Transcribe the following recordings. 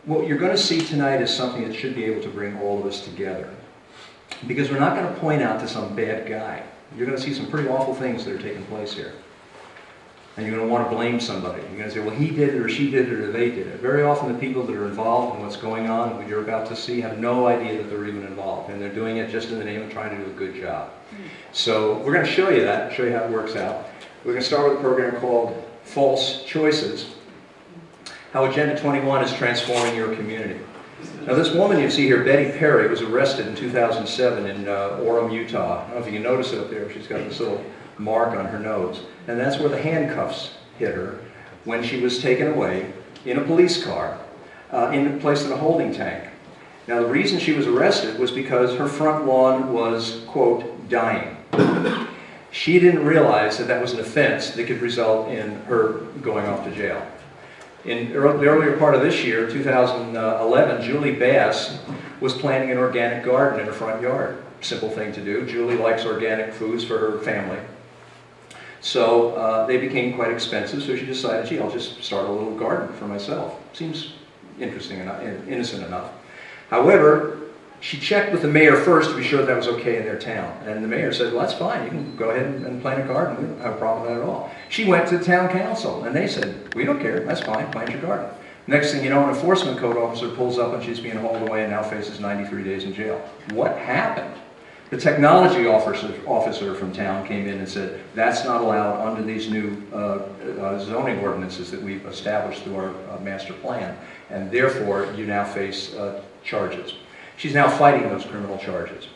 what you're going to see tonight is something that should be able to bring all of us together. Because we're not going to point out to some bad guy. You're going to see some pretty awful things that are taking place here. And you're going to want to blame somebody. You're going to say, well, he did it, or she did it, or they did it. Very often the people that are involved in what's going on, what you're about to see, have no idea that they're even involved. And they're doing it just in the name of trying to do a good job. So we're going to show you that, show you how it works out. We're going to start with a program called False Choices. How Agenda 21 is transforming your community. Now this woman you see here, Betty Perry, was arrested in 2007 in Orem, Utah. I don't know if you can notice it up there. She's got this little mark on her nose. And that's where the handcuffs hit her when she was taken away in a police car, placed in a holding tank. Now the reason she was arrested was because her front lawn was, quote, dying. She didn't realize that that was an offense that could result in her going off to jail. In the earlier part of this year, 2011, Julie Bass was planting an organic garden in her front yard. Simple thing to do. Julie likes organic foods for her family. So they became quite expensive, so she decided, gee, I'll just start a little garden for myself. Seems interesting enough, innocent enough. However, she checked with the mayor first to be sure that was okay in their town. And the mayor said, well, that's fine. You can go ahead and plant a garden. We don't have a problem with that at all. She went to the town council, and they said, we don't care. That's fine. Plant your garden. Next thing you know, an enforcement code officer pulls up, and she's being hauled away and now faces 93 days in jail. What happened? The technology officer from town came in and said, that's not allowed under these new zoning ordinances that we've established through our master plan, and therefore you now face charges. She's now fighting those criminal charges.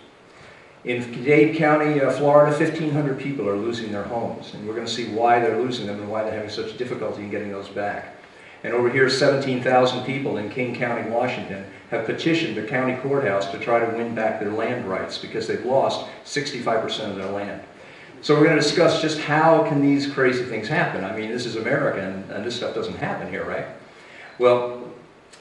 In Dade County, Florida, 1,500 people are losing their homes, and we're going to see why they're losing them and why they're having such difficulty in getting those back. And over here, 17,000 people in King County, Washington, have petitioned the county courthouse to try to win back their land rights because they've lost 65% of their land. So we're going to discuss just how can these crazy things happen. I mean, this is America, and this stuff doesn't happen here, right? Well,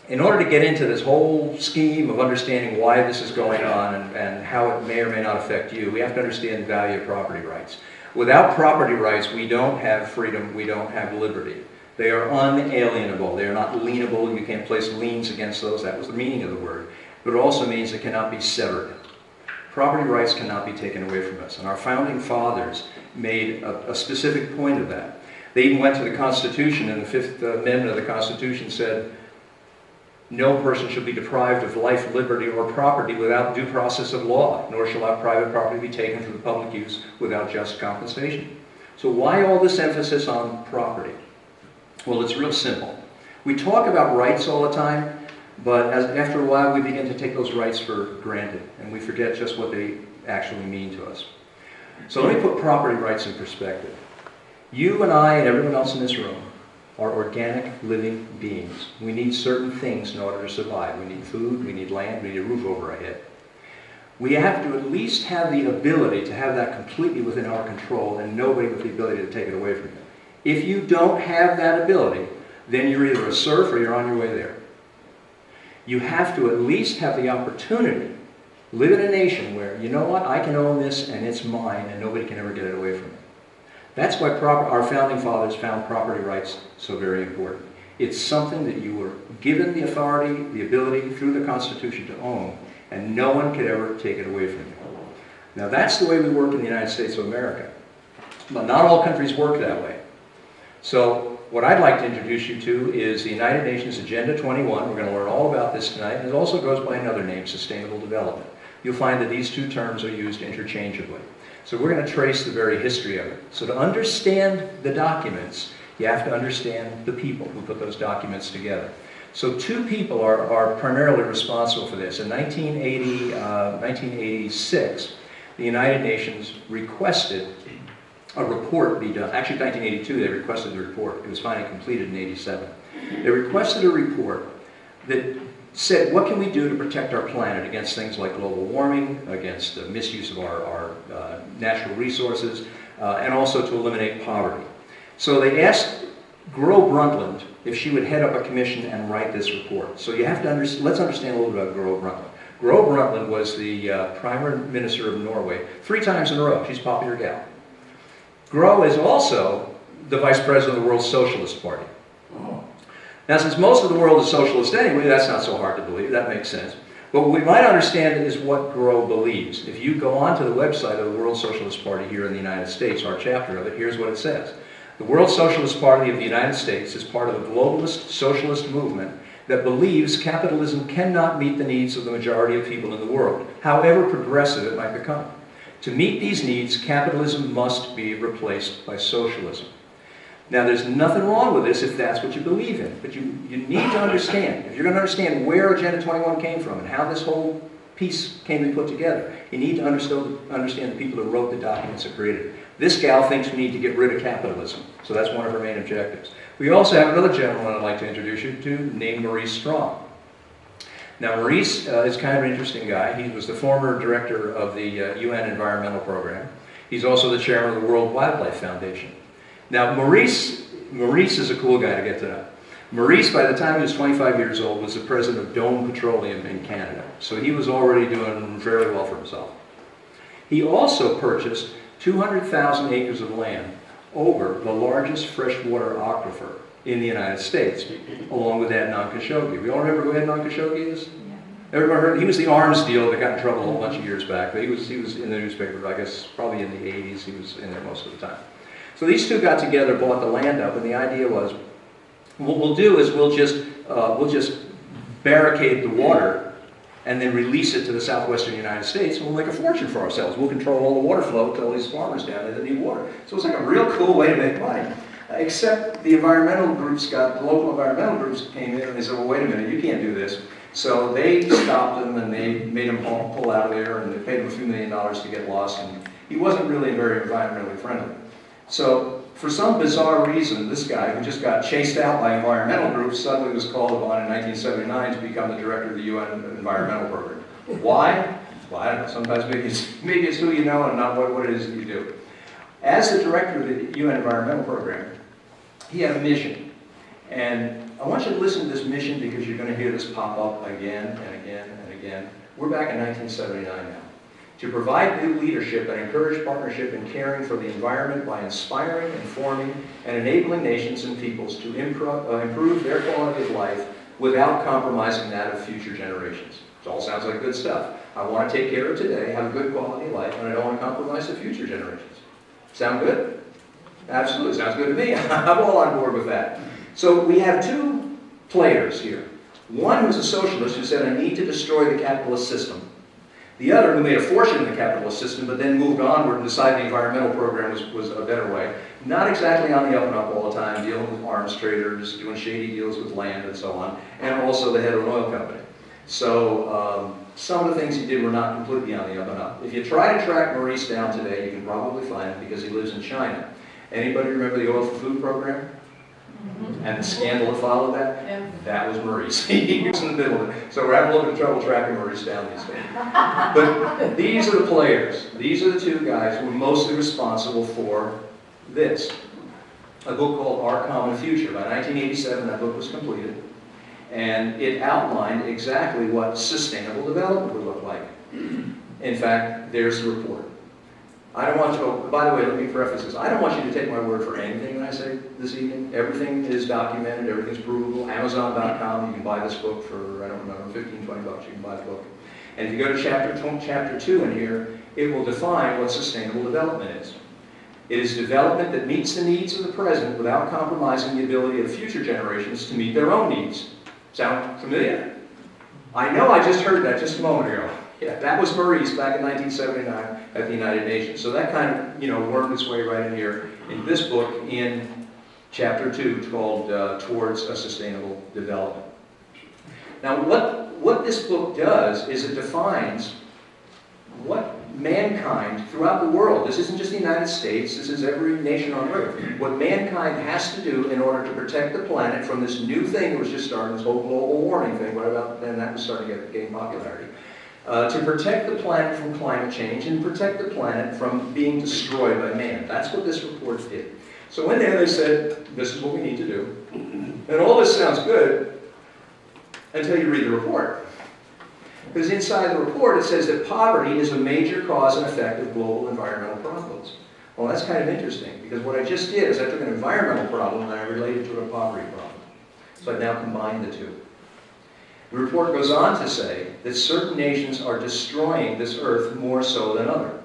in order to get into this whole scheme of understanding why this is going on and how it may or may not affect you, we have to understand the value of property rights. Without property rights, we don't have freedom, we don't have liberty. They are unalienable. They are not lienable. You can't place liens against those. That was the meaning of the word. But it also means it cannot be severed. Property rights cannot be taken away from us. And our founding fathers made a specific point of that. They even went to the Constitution, and the Fifth Amendment of the Constitution said, no person shall be deprived of life, liberty, or property without due process of law, nor shall our private property be taken for the public use without just compensation. So why all this emphasis on property? Well, it's real simple. We talk about rights all the time, but after a while we begin to take those rights for granted, and we forget just what they actually mean to us. So let me put property rights in perspective. You and I and everyone else in this room are organic living beings. We need certain things in order to survive. We need food, we need land, we need a roof over our head. We have to at least have the ability to have that completely within our control, and nobody with the ability to take it away from you. If you don't have that ability, then you're either a serf or you're on your way there. You have to at least have the opportunity, live in a nation where, you know what, I can own this and it's mine and nobody can ever get it away from me. That's why our founding fathers found property rights so very important. It's something that you were given the authority, the ability through the Constitution to own, and no one could ever take it away from you. Now that's the way we work in the United States of America. But not all countries work that way. So what I'd like to introduce you to is the United Nations Agenda 21. We're going to learn all about this tonight, and it also goes by another name, Sustainable Development. You'll find that these two terms are used interchangeably. So we're going to trace the very history of it. So to understand the documents, you have to understand the people who put those documents together. So two people are primarily responsible for this. In 1986, the United Nations requested a report be done. Actually, in 1982, they requested the report. It was finally completed in 87. They requested a report that said, what can we do to protect our planet against things like global warming, against the misuse of our natural resources, and also to eliminate poverty. So they asked Gro Brundtland if she would head up a commission and write this report. So you have to let's understand a little bit about Gro Brundtland. Gro Brundtland was the Prime Minister of Norway 3 times in a row. She's a popular gal. Gro is also the Vice President of the World Socialist Party. Now, since most of the world is socialist anyway, that's not so hard to believe. That makes sense. But what we might understand is what Grow believes. If you go onto the website of the World Socialist Party here in the United States, our chapter of it, here's what it says. The World Socialist Party of the United States is part of a globalist socialist movement that believes capitalism cannot meet the needs of the majority of people in the world, however progressive it might become. To meet these needs, capitalism must be replaced by socialism. Now, there's nothing wrong with this if that's what you believe in, but you need to understand, if you're going to understand where Agenda 21 came from and how this whole piece came to be put together, you need to understand the people who wrote the documents that created it. This gal thinks we need to get rid of capitalism, so that's one of her main objectives. We also have another gentleman I'd like to introduce you to named Maurice Strong. Now, Maurice is kind of an interesting guy. He was the former director of the UN Environmental Program. He's also the chairman of the World Wildlife Foundation. Now, Maurice is a cool guy to get to know. Maurice, by the time he was 25 years old, was the president of Dome Petroleum in Canada. So he was already doing very well for himself. He also purchased 200,000 acres of land over the largest freshwater aquifer in the United States, along with Adnan Khashoggi. We all remember who Adnan Khashoggi is? Everybody heard? He was the arms dealer that got in trouble a whole bunch of years back. But he was in the newspaper, I guess, probably in the 80s. He was in there most of the time. So these two got together, bought the land up, and the idea was, what we'll do is we'll just barricade the water and then release it to the southwestern United States, and we'll make a fortune for ourselves. We'll control all the water flow to all these farmers down there that need water. So it's like a real cool way to make money. Except the environmental groups the local environmental groups came in and they said, well, wait a minute, you can't do this. So they stopped him and they made him pull out of there, and they paid him a few $1 million to get lost, and he wasn't really very environmentally friendly. So, for some bizarre reason, this guy, who just got chased out by environmental groups, suddenly was called upon in 1979 to become the director of the UN Environmental Program. Why? Well, I don't know. Sometimes maybe it's who you know and not what it is that you do. As the director of the UN Environmental Program, he had a mission. And I want you to listen to this mission because you're going to hear this pop up again and again and again. We're back in 1979 now. To provide new leadership and encourage partnership in caring for the environment by inspiring, informing, and enabling nations and peoples to improve their quality of life without compromising that of future generations. It all sounds like good stuff. I want to take care of today, have a good quality of life, and I don't want to compromise the future generations. Sound good? Absolutely, sounds good to me. I'm all on board with that. So we have two players here. One was a socialist who said, I need to destroy the capitalist system. The other, who made a fortune in the capitalist system, but then moved onward and decided the environmental program was a better way. Not exactly on the up and up all the time, dealing with arms traders, doing shady deals with land and so on, and also the head of an oil company. So some of the things he did were not completely on the up and up. If you try to track Maurice down today, you can probably find him because he lives in China. Anybody remember the Oil for Food program? And the scandal that followed that? Yeah. That was Maurice. He was in the middle of it. So we're having a little bit of trouble tracking Maurice down these days. But these are the players. These are the two guys who are mostly responsible for this. A book called Our Common Future. By 1987, that book was completed. And it outlined exactly what sustainable development would look like. In fact, there's the report. I don't want you to, by the way, let me preface this. I don't want you to take my word for anything I say this evening. Everything is documented, everything's provable. Amazon.com, you can buy this book for, I don't remember, 15, 20 bucks, you can buy the book. And if you go to chapter 2 in here, it will define what sustainable development is. It is development that meets the needs of the present without compromising the ability of future generations to meet their own needs. Sound familiar? I know I just heard that just a moment ago. Yeah, that was Maurice back in 1979 at the United Nations. So that kind of, worked its way right in here in this book in chapter 2 called Towards a Sustainable Development. Now, what this book does is it defines what mankind throughout the world, this isn't just the United States, this is every nation on earth, what mankind has to do in order to protect the planet from this new thing that was just starting, this whole global warming thing, what about then that was starting to gain popularity. To protect the planet from climate change and protect the planet from being destroyed by man. That's what this report did. So in there they said, this is what we need to do. And all this sounds good until you read the report. Because inside the report it says that poverty is a major cause and effect of global environmental problems. Well, that's kind of interesting, because what I just did is I took an environmental problem and I related it to a poverty problem. So I've now combined the two. The report goes on to say that certain nations are destroying this earth more so than others.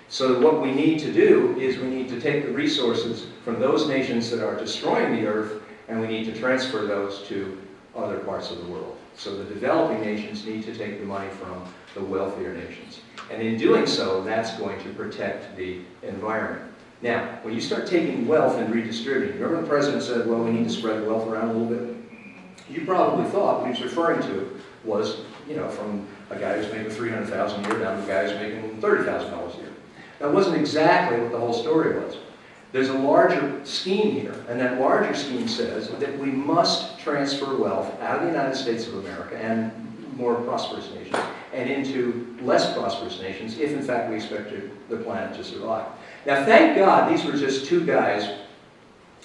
So what we need to do is we need to take the resources from those nations that are destroying the earth, and we need to transfer those to other parts of the world. So the developing nations need to take the money from the wealthier nations. And in doing so, that's going to protect the environment. Now, when you start taking wealth and redistributing, remember the president said, well, we need to spread wealth around a little bit? You probably thought what he was referring to was, you know, from a guy who's making $300,000 a year down to a guy who's making $30,000 a year. That wasn't exactly what the whole story was. There's a larger scheme here, and that larger scheme says that we must transfer wealth out of the United States of America and more prosperous nations and into less prosperous nations if, in fact, we expect the planet to survive. Now, thank God these were just two guys,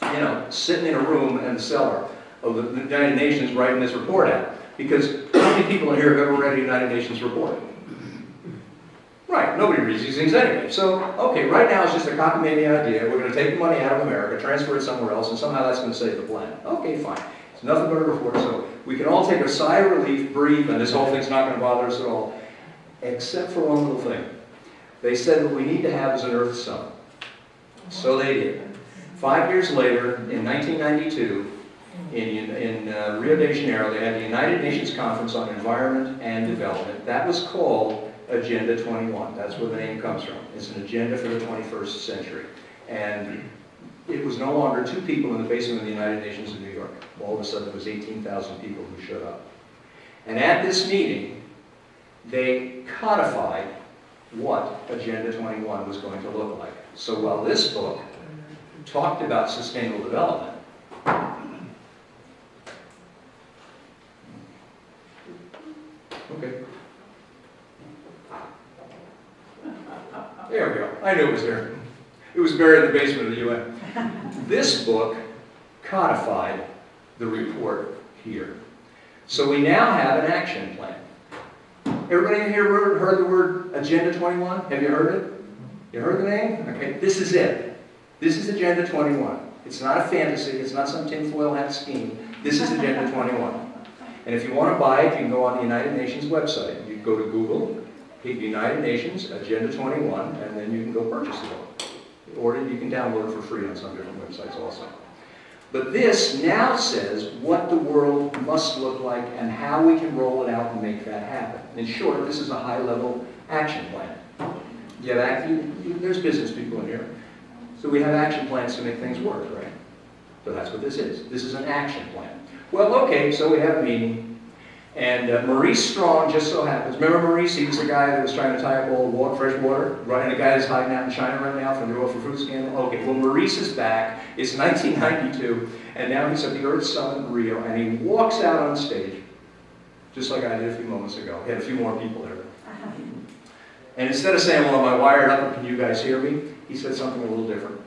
you know, sitting in a room in the cellar of the United Nations writing this report out. Because how many people in here have ever read a United Nations report? Right, nobody reads these things anyway. So, okay, right now it's just a cockamamie idea. We're going to take the money out of America, transfer it somewhere else, and somehow that's going to save the planet. Okay, fine. It's nothing but a report, so we can all take a sigh of relief, breathe, and this whole thing's not going to bother us at all. Except for one little thing. They said what we need to have is an Earth Summit. So they did. 5 years later, in 1992, in Rio de Janeiro, they had the United Nations Conference on Environment and Development. That was called Agenda 21. That's where the name comes from. It's an agenda for the 21st century. And it was no longer two people in the basement of the United Nations in New York. All of a sudden, it was 18,000 people who showed up. And at this meeting, they codified what Agenda 21 was going to look like. So while this book talked about sustainable development, okay. There we go. I knew it was there. It was buried in the basement of the UN. This book codified the report here. So we now have an action plan. Everybody in here heard the word Agenda 21? Have you heard it? You heard the name? Okay, this is it. This is Agenda 21. It's not a fantasy. It's not some tinfoil hat scheme. This is Agenda 21. And if you want to buy it, you can go on the United Nations website. You go to Google, pick United Nations Agenda 21, and then you can go purchase the book. Or you can download it for free on some different websites also. But this now says what the world must look like and how we can roll it out and make that happen. In short, this is a high-level action plan. There's business people in here. So we have action plans to make things work, right? So that's what this is. This is an action plan. Well, okay, so we have a meeting. And Maurice Strong just so happens. Remember Maurice? He was the guy that was trying to tie up all the water, fresh water, right? And the guy that's hiding out in China right now from the oil for food scandal. Okay, well, Maurice is back. It's 1992, and now he's at the Earth Summit in Rio, and he walks out on stage, just like I did a few moments ago. He had a few more people there. And instead of saying, well, am I wired up, or can you guys hear me? He said something a little different.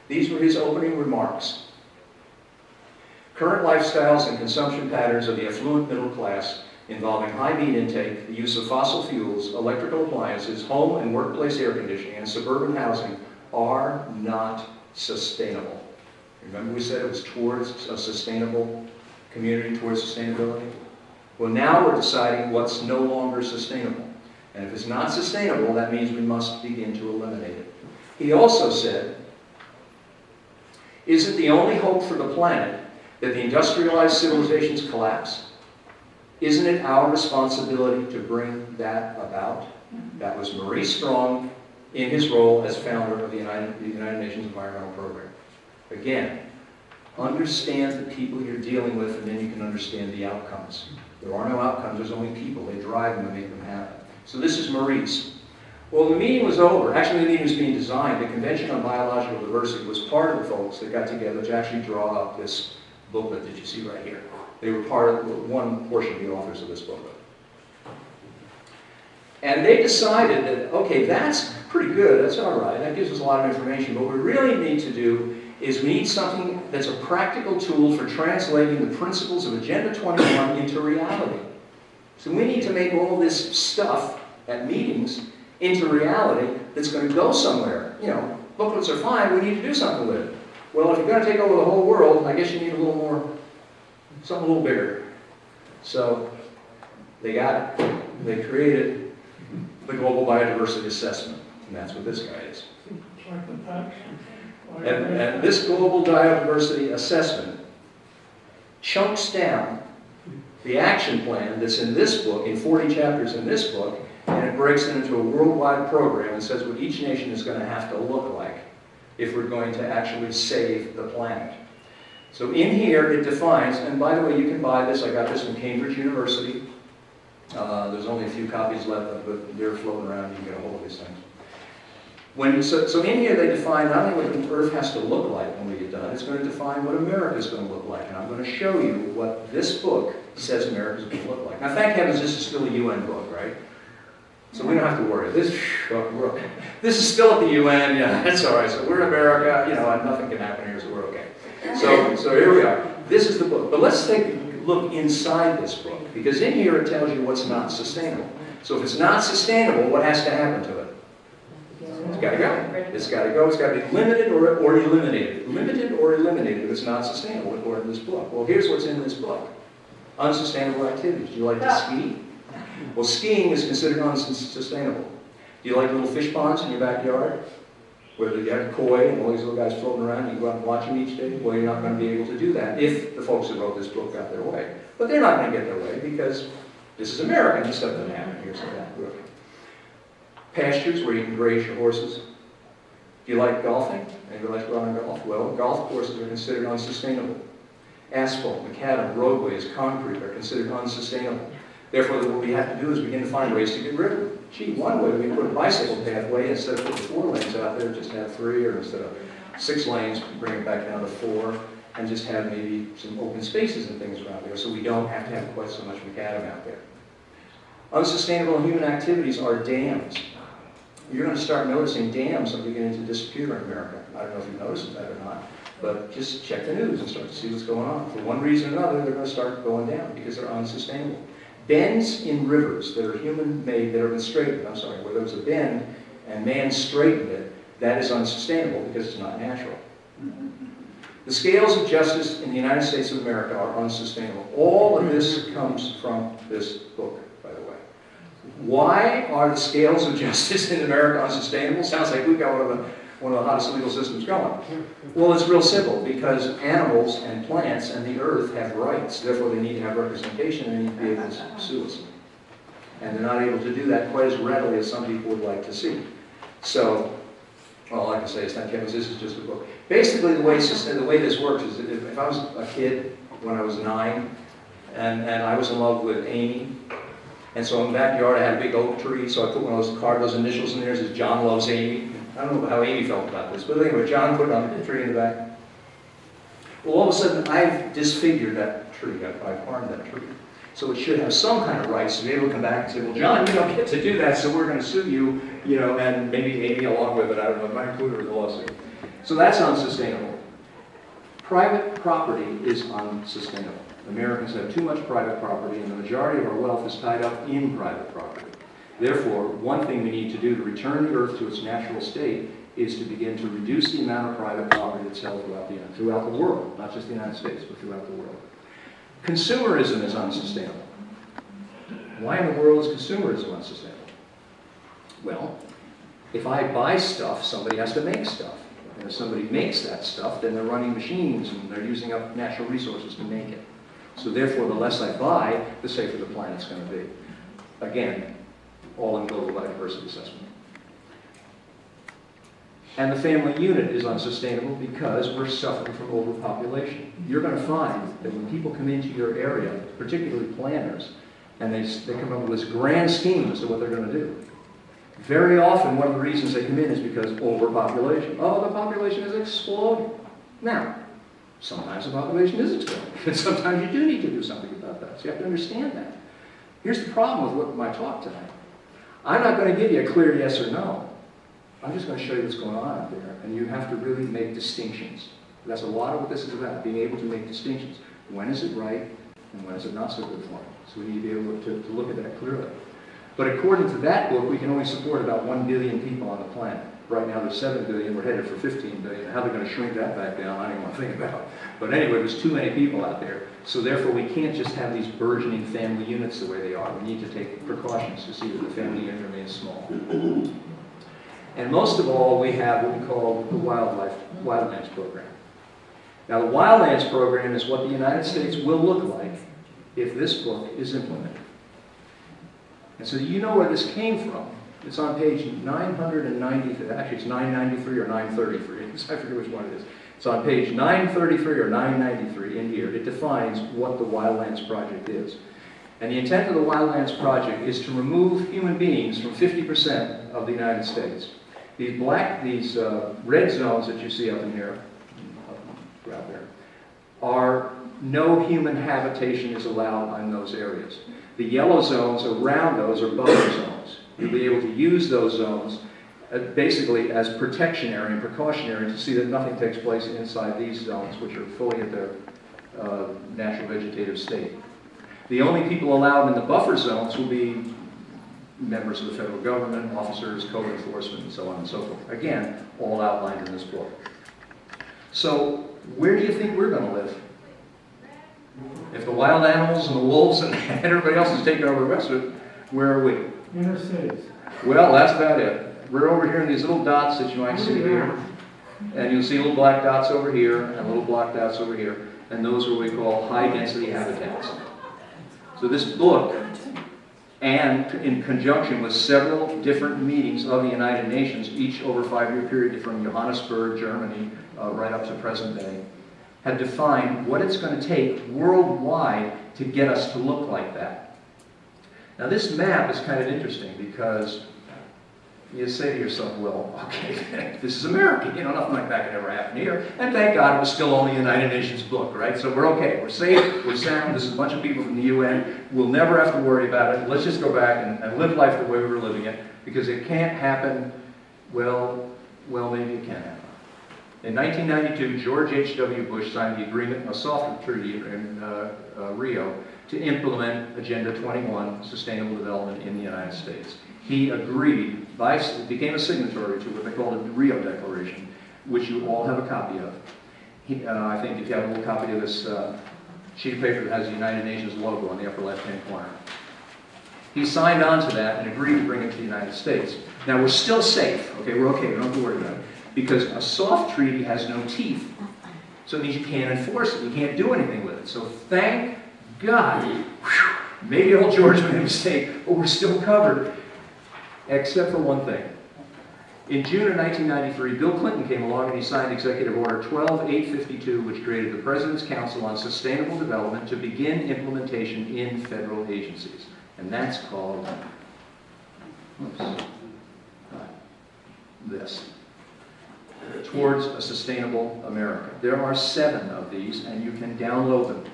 These were his opening remarks. Current lifestyles and consumption patterns of the affluent middle class involving high meat intake, the use of fossil fuels, electrical appliances, home and workplace air conditioning, and suburban housing are not sustainable. Remember we said it was towards a sustainable community, towards sustainability? Well, now we're deciding what's no longer sustainable. And if it's not sustainable, that means we must begin to eliminate it. He also said, isn't the only hope for the planet that the industrialized civilizations collapse? Isn't it our responsibility to bring that about? That was Maurice Strong in his role as founder of the United Nations Environmental Program. Again, understand the people you're dealing with, and then you can understand the outcomes. There are no outcomes, there's only people. They drive them and make them happen. So this is Maurice. Well, the meeting was over. Actually, the meeting was being designed. The Convention on Biological Diversity was part of the folks that got together to actually draw up this booklet that you see right here. They were part of one portion of the authors of this booklet. And they decided that, okay, that's pretty good, that's all right, that gives us a lot of information, but what we really need to do is we need something that's a practical tool for translating the principles of Agenda 21 into reality. So we need to make all this stuff at meetings into reality that's going to go somewhere. You know, booklets are fine, we need to do something with it. Well, if you're going to take over the whole world, I guess you need a little more something a little bigger. So they got it. They created the Global Biodiversity Assessment, and that's what this guy is. And this Global Biodiversity Assessment chunks down the action plan that's in this book, in 40 chapters in this book, and it breaks it into a worldwide program and says what each nation is going to have to look like if we're going to actually save the planet. So in here it defines, and by the way, you can buy this. I got this from Cambridge University. There's only a few copies left, but they're floating around. You can get a hold of these things. So in here they define not only what the Earth has to look like when we get done, it's going to define what America is going to look like. And I'm going to show you what this book says America is going to look like. Now, thank heavens this is still a UN book, right? So we don't have to worry. This is still at the UN. Yeah, that's all right. So we're in America, you know, and nothing can happen here, so we're okay. So here we are. This is the book. But let's take a look inside this book, because in here it tells you what's not sustainable. So if it's not sustainable, what has to happen to it? It's got to go. It's got to go. It's got to be limited or eliminated. Limited or eliminated if it's not sustainable, according to this book. Well, here's what's in this book. Unsustainable activities. Do you like to ski? Well, skiing is considered unsustainable. Do you like little fish ponds in your backyard? Where you have koi and all these little guys floating around, you go out and watch them each day? Well, you're not going to be able to do that if the folks who wrote this book got their way. But they're not going to get their way because this is America and this stuff doesn't happen here, so that works. Pastures where you can graze your horses. Do you like golfing? Anybody like to go out and golf? Well, golf courses are considered unsustainable. Asphalt, macadam, roadways, concrete are considered unsustainable. Therefore, what we have to do is begin to find ways to get rid of them. Gee, one way we put a bicycle pathway, instead of putting 4 lanes out there, just have 3, or instead of 6 lanes, bring it back down to 4, and just have maybe some open spaces and things around there, so we don't have to have quite so much macadam out there. Unsustainable human activities are dams. You're going to start noticing dams are beginning to disappear in America. I don't know if you've noticed that or not, but just check the news and start to see what's going on. For one reason or another, they're going to start going down because they're unsustainable. Bends in rivers that are human-made, that have been straightened, where there was a bend and man straightened it, that is unsustainable because it's not natural. The scales of justice in the United States of America are unsustainable. All of this comes from this book, by the way. Why are the scales of justice in America unsustainable? Sounds like we've got one of the hottest legal systems going. Well, it's real simple, because animals and plants and the earth have rights. Therefore, they need to have representation and they need to be able to sue us. And they're not able to do that quite as readily as some people would like to see. So, all I can say is, thank heavens, this is just a book. Basically, the way this works is, if I was a kid when I was 9, and I was in love with Amy, and so in the backyard I had a big oak tree, so I put one of those, carved those initials in there, it says John loves Amy. I don't know how Amy felt about this, but anyway, John put it on the tree in the back. Well, all of a sudden, I've disfigured that tree. I've harmed that tree. So it should have some kind of rights to be able to come back and say, well, John, you don't get to do that, so we're going to sue you, and maybe Amy along with it. I don't know, it might include her in the lawsuit. So that's unsustainable. Private property is unsustainable. Americans have too much private property, and the majority of our wealth is tied up in private property. Therefore, one thing we need to do to return the earth to its natural state is to begin to reduce the amount of private property that's held throughout the world, not just the United States, but throughout the world. Consumerism is unsustainable. Why in the world is consumerism unsustainable? Well, if I buy stuff, somebody has to make stuff. And if somebody makes that stuff, then they're running machines and they're using up natural resources to make it. So therefore, the less I buy, the safer the planet's going to be. Again, all in Global Biodiversity Assessment. And the family unit is unsustainable because we're suffering from overpopulation. You're going to find that when people come into your area, particularly planners, and they come up with this grand scheme as to what they're going to do, very often one of the reasons they come in is because overpopulation. Oh, the population is exploding. Now, sometimes the population is exploding, and sometimes you do need to do something about that. So you have to understand that. Here's the problem with my talk tonight. I'm not going to give you a clear yes or no. I'm just going to show you what's going on out there, and you have to really make distinctions. That's a lot of what this is about, being able to make distinctions. When is it right, and when is it not so good for me? So we need to be able to look at that clearly. But according to that book, we can only support about 1 billion people on the planet. Right now there's 7 billion, we're headed for 15 billion. How they're going to shrink that back down, I don't even want to think about. But anyway, there's too many people out there. So therefore we can't just have these burgeoning family units the way they are. We need to take precautions to see that the family unit remains small. And most of all, we have what we call the Wildlands program. Now the Wildlands program is what the United States will look like if this book is implemented. And so you know where this came from. It's on page 993, actually it's 993 or 933, I forget which one it is. It's on page 933 or 993 in here. It defines what the Wildlands Project is. And the intent of the Wildlands Project is to remove human beings from 50% of the United States. These red zones that you see up in here, out there, are no human habitation is allowed in those areas. The yellow zones around those are buffer zones. You'll be able to use those zones basically as protection area and precautionary to see that nothing takes place inside these zones, which are fully at their natural vegetative state. The only people allowed in the buffer zones will be members of the federal government, officers, code enforcement, and so on and so forth. Again, all outlined in this book. So, where do you think we're going to live? If the wild animals and the wolves and everybody else is taking over the rest of it, where are we? Inner cities. Well, that's about it. We're over here in these little dots that you might see here. And you'll see little black dots over here and little black dots over here. And those are what we call high-density habitats. So this book, and in conjunction with several different meetings of the United Nations, each over a 5-year period from Johannesburg, Germany, right up to present day, have defined what it's going to take worldwide to get us to look like that. Now this map is kind of interesting because you say to yourself, well, okay, this is America, you know, nothing like that could ever happen here. And thank God it was still only a United Nations book, right? So we're okay, we're safe, we're sound, this is a bunch of people from the UN, we'll never have to worry about it. Let's just go back and live life the way we were living it, because it can't happen, well, maybe it can happen. In 1992, George H.W. Bush signed the agreement, a soft treaty in Rio, to implement Agenda 21, Sustainable Development in the United States. He agreed, became a signatory to what they call the Rio Declaration, which you all have a copy of. I think if you have a little copy of this sheet of paper that has the United Nations logo on the upper left-hand corner. He signed on to that and agreed to bring it to the United States. Now we're still safe, okay, we're okay, we don't have to worry about it. Because a soft treaty has no teeth. So it means you can't enforce it, you can't do anything with it. So thank God, whew, maybe old George made a mistake, but we're still covered. Except for one thing. In June of 1993, Bill Clinton came along and he signed Executive Order 12852, which created the President's Council on Sustainable Development to begin implementation in federal agencies. And that's called, this. Towards a Sustainable America. There are 7 of these, and you can download them.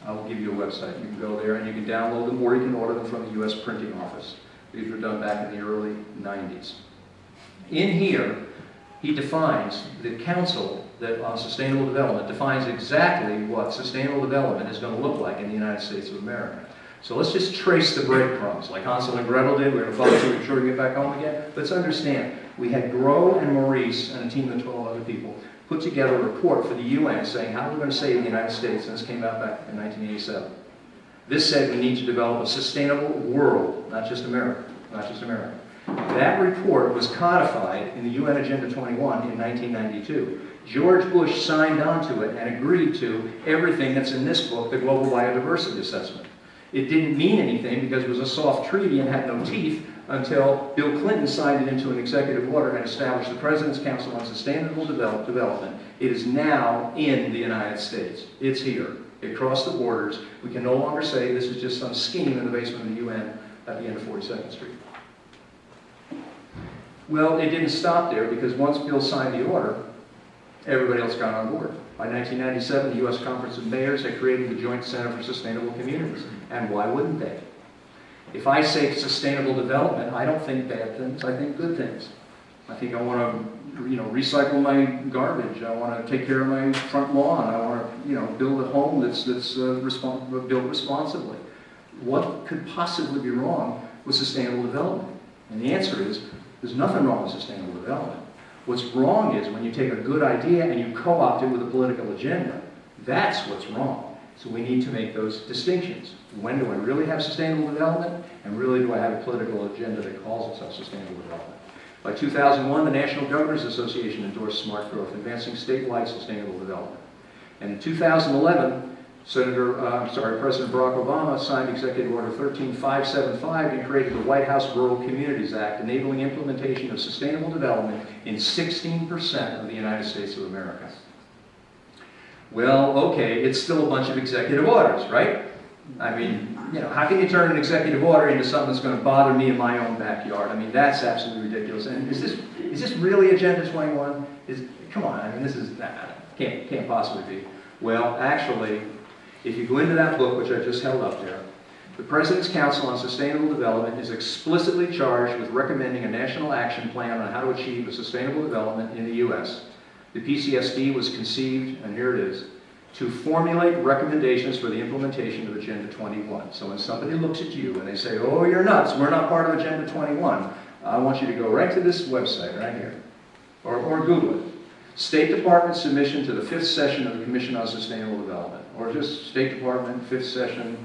I'll give you a website. You can go there and you can download them, or you can order them from the U.S. printing office. These were done back in the early 90s. In here, he defines, the Council on Sustainable Development defines exactly what sustainable development is going to look like in the United States of America. So let's just trace the breadcrumbs, like Hansel and Gretel did. We're going to follow through, make sure we get back home again. Let's understand, we had Grow and Maurice and a team of 12 other people put together a report for the UN saying how we're going to save the United States, and this came out back in 1987. This said we need to develop a sustainable world, not just America, not just America. That report was codified in the UN Agenda 21 in 1992. George Bush signed on to it and agreed to everything that's in this book, the Global Biodiversity Assessment. It didn't mean anything because it was a soft treaty and had no teeth until Bill Clinton signed it into an executive order and established the President's Council on Sustainable Development. It is now in the United States. It's here. It crossed the borders. We can no longer say this is just some scheme in the basement of the UN at the end of 42nd Street. Well, it didn't stop there, because once Bill signed the order, everybody else got on board. By 1997, the U.S. Conference of Mayors had created the Joint Center for Sustainable Communities. And why wouldn't they? If I say sustainable development, I don't think bad things, I think good things. I think I want to, recycle my garbage. I want to take care of my front lawn. I want to, build a home that's built responsibly. What could possibly be wrong with sustainable development? And the answer is, There's nothing wrong with sustainable development. What's wrong is when you take a good idea and you co-opt it with a political agenda. That's what's wrong. So we need to make those distinctions. When do I really have sustainable development, and really do I have a political agenda that calls itself sustainable development? By 2001, the National Governors Association endorsed smart growth, advancing statewide sustainable development. And in 2011, President Barack Obama signed Executive Order 13575 and created the White House Rural Communities Act, enabling implementation of sustainable development in 16% of the United States of America. Well, okay, it's still a bunch of executive orders, right? I mean, you know, how can you turn an executive order into something that's going to bother me in my own backyard? I mean, that's absolutely ridiculous. And is this really Agenda 21? Come on, I mean, this is, can't possibly be. Well, actually, if you go into that book, which I just held up there, the President's Council on Sustainable Development is explicitly charged with recommending a national action plan on how to achieve a sustainable development in the U.S. The PCSD was conceived, and here it is, to formulate recommendations for the implementation of Agenda 21. So when somebody looks at you and they say, oh, you're nuts, we're not part of Agenda 21, I want you to go right to this website right here, or Google it. State Department submission to the 5th session of the Commission on Sustainable Development, or just State Department, 5th session,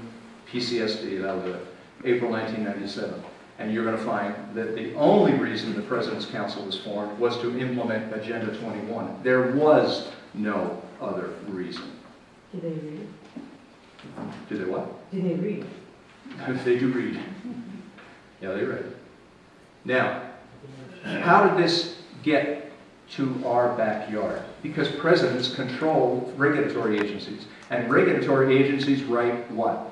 PCSD, that'll do it, April 1997. And you're going to find that the only reason the President's Council was formed was to implement Agenda 21. There was no other reason. Did they read? Do they what? Did they read? They do read. Yeah, they read. Now, how did this get to our backyard? Because presidents control regulatory agencies. And regulatory agencies write what?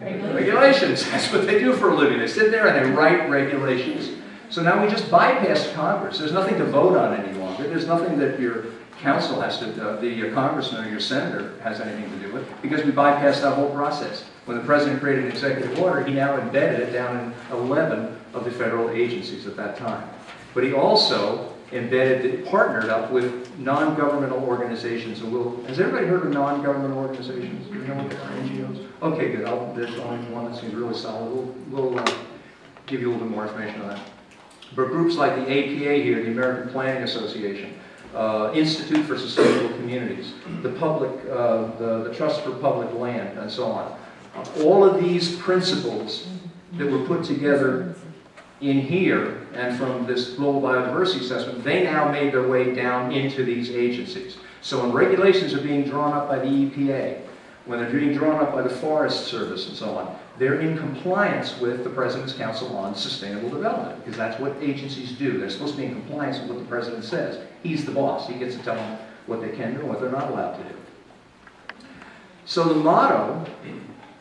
Regulations. That's what they do for a living. They sit there and they write regulations. So now we just bypassed Congress. There's nothing to vote on any longer. There's nothing that your council has to, the congressman or your senator has anything to do with, because we bypassed that whole process. When the president created an executive order, he now embedded it down in 11 of the federal agencies at that time. But he also partnered up with non-governmental organizations. And has everybody heard of non-governmental organizations? Do you know what they are? NGOs? Okay, good. There's only one that seems really solid. We'll give you a little bit more information on that. But groups like the APA here, the American Planning Association, Institute for Sustainable Communities, the Trust for Public Land, and so on. All of these principles that were put together in here and from this global biodiversity assessment, they now made their way down into these agencies. So when regulations are being drawn up by the EPA, when they're being drawn up by the Forest Service and so on, they're in compliance with the President's Council on Sustainable Development, because that's what agencies do. They're supposed to be in compliance with what the President says. He's the boss. He gets to tell them what they can do and what they're not allowed to do. So the motto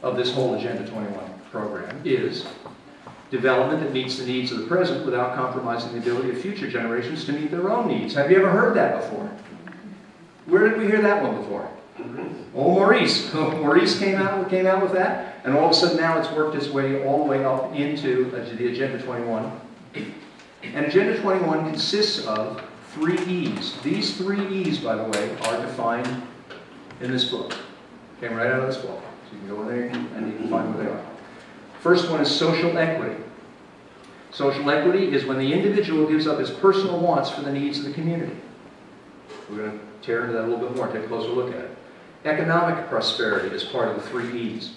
of this whole Agenda 21 program is development that meets the needs of the present without compromising the ability of future generations to meet their own needs. Have you ever heard that before? Where did we hear that one before? Oh, Maurice. Maurice came out with that, and all of a sudden now it's worked its way all the way up into the Agenda 21. And Agenda 21 consists of 3 E's. These 3 E's, by the way, are defined in this book. Came right out of this book. So you can go in there and you can find what they are. First one is social equity. Social equity is when the individual gives up his personal wants for the needs of the community. We're going to tear into that a little bit more, take a closer look at it. Economic prosperity is part of the 3 E's.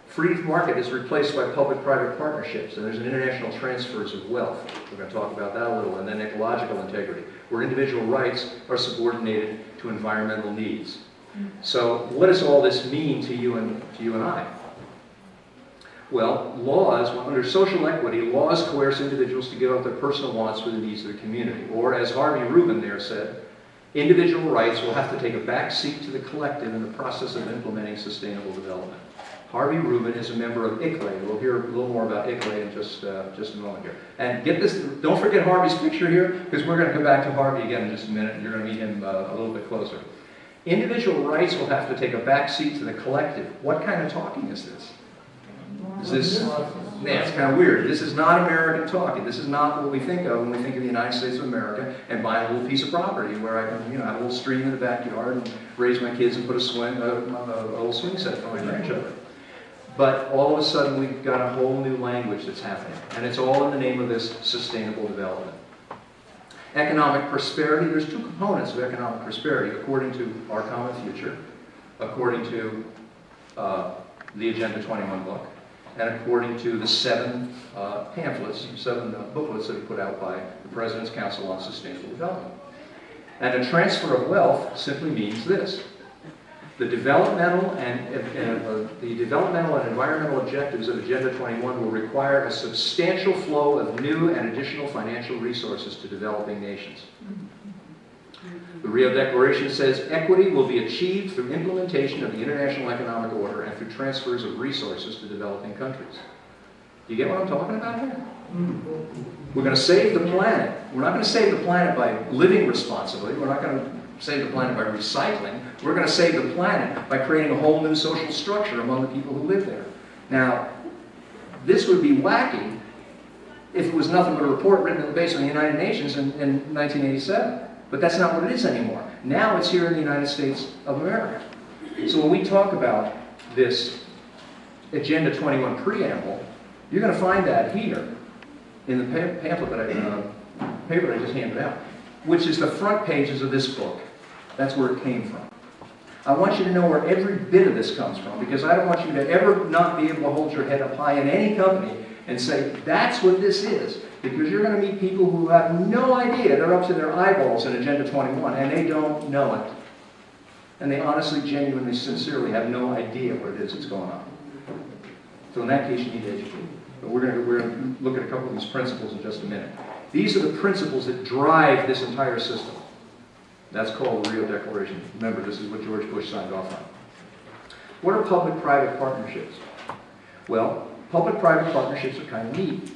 Free market is replaced by public-private partnerships, and there's an international transfers of wealth. We're going to talk about that a little. And then ecological integrity, where individual rights are subordinated to environmental needs. So what does all this mean to you and I? Well, laws, under social equity, laws coerce individuals to give up their personal wants for the needs of the community. Or, as Harvey Rubin there said, individual rights will have to take a back seat to the collective in the process of implementing sustainable development. Harvey Rubin is a member of ICLEI. We'll hear a little more about ICLEI in just a moment here. And get this, don't forget Harvey's picture here, because we're going to come back to Harvey again in just a minute, and you're going to meet him a little bit closer. Individual rights will have to take a back seat to the collective. What kind of talking is this? Is this, yeah, it's kind of weird. This is not American talking. This is not what we think of when we think of the United States of America and buying a little piece of property where I can, have a little stream in the backyard and raise my kids and put a little swing set for my grandchildren. But all of a sudden, we've got a whole new language that's happening. And it's all in the name of this sustainable development. Economic prosperity, there's two components of economic prosperity, according to Our Common Future, according to the Agenda 21 book, and according to the 7 pamphlets, 7 booklets that are put out by the President's Council on Sustainable Development. And a transfer of wealth simply means this. The developmental and environmental objectives of Agenda 21 will require a substantial flow of new and additional financial resources to developing nations. The Rio Declaration says equity will be achieved through implementation of the international economic order and through transfers of resources to developing countries. Do you get what I'm talking about here? We're going to save the planet. We're not going to save the planet by living responsibly. We're not going to save the planet by recycling. We're going to save the planet by creating a whole new social structure among the people who live there. Now, this would be wacky if it was nothing but a report written in the basement of the United Nations in 1987. But that's not what it is anymore. Now it's here in the United States of America. So when we talk about this Agenda 21 preamble, you're going to find that here in the pamphlet that paper that I just handed out, which is the front pages of this book. That's where it came from. I want you to know where every bit of this comes from, because I don't want you to ever not be able to hold your head up high in any company and say, that's what this is. Because you're going to meet people who have no idea. They're up to their eyeballs in Agenda 21, and they don't know it. And they honestly, genuinely, sincerely have no idea what it is that's going on. So in that case, you need to educate. But we're going to look at a couple of these principles in just a minute. These are the principles that drive this entire system. That's called the Rio Declaration. Remember, this is what George Bush signed off on. What are public-private partnerships? Well, public-private partnerships are kind of neat.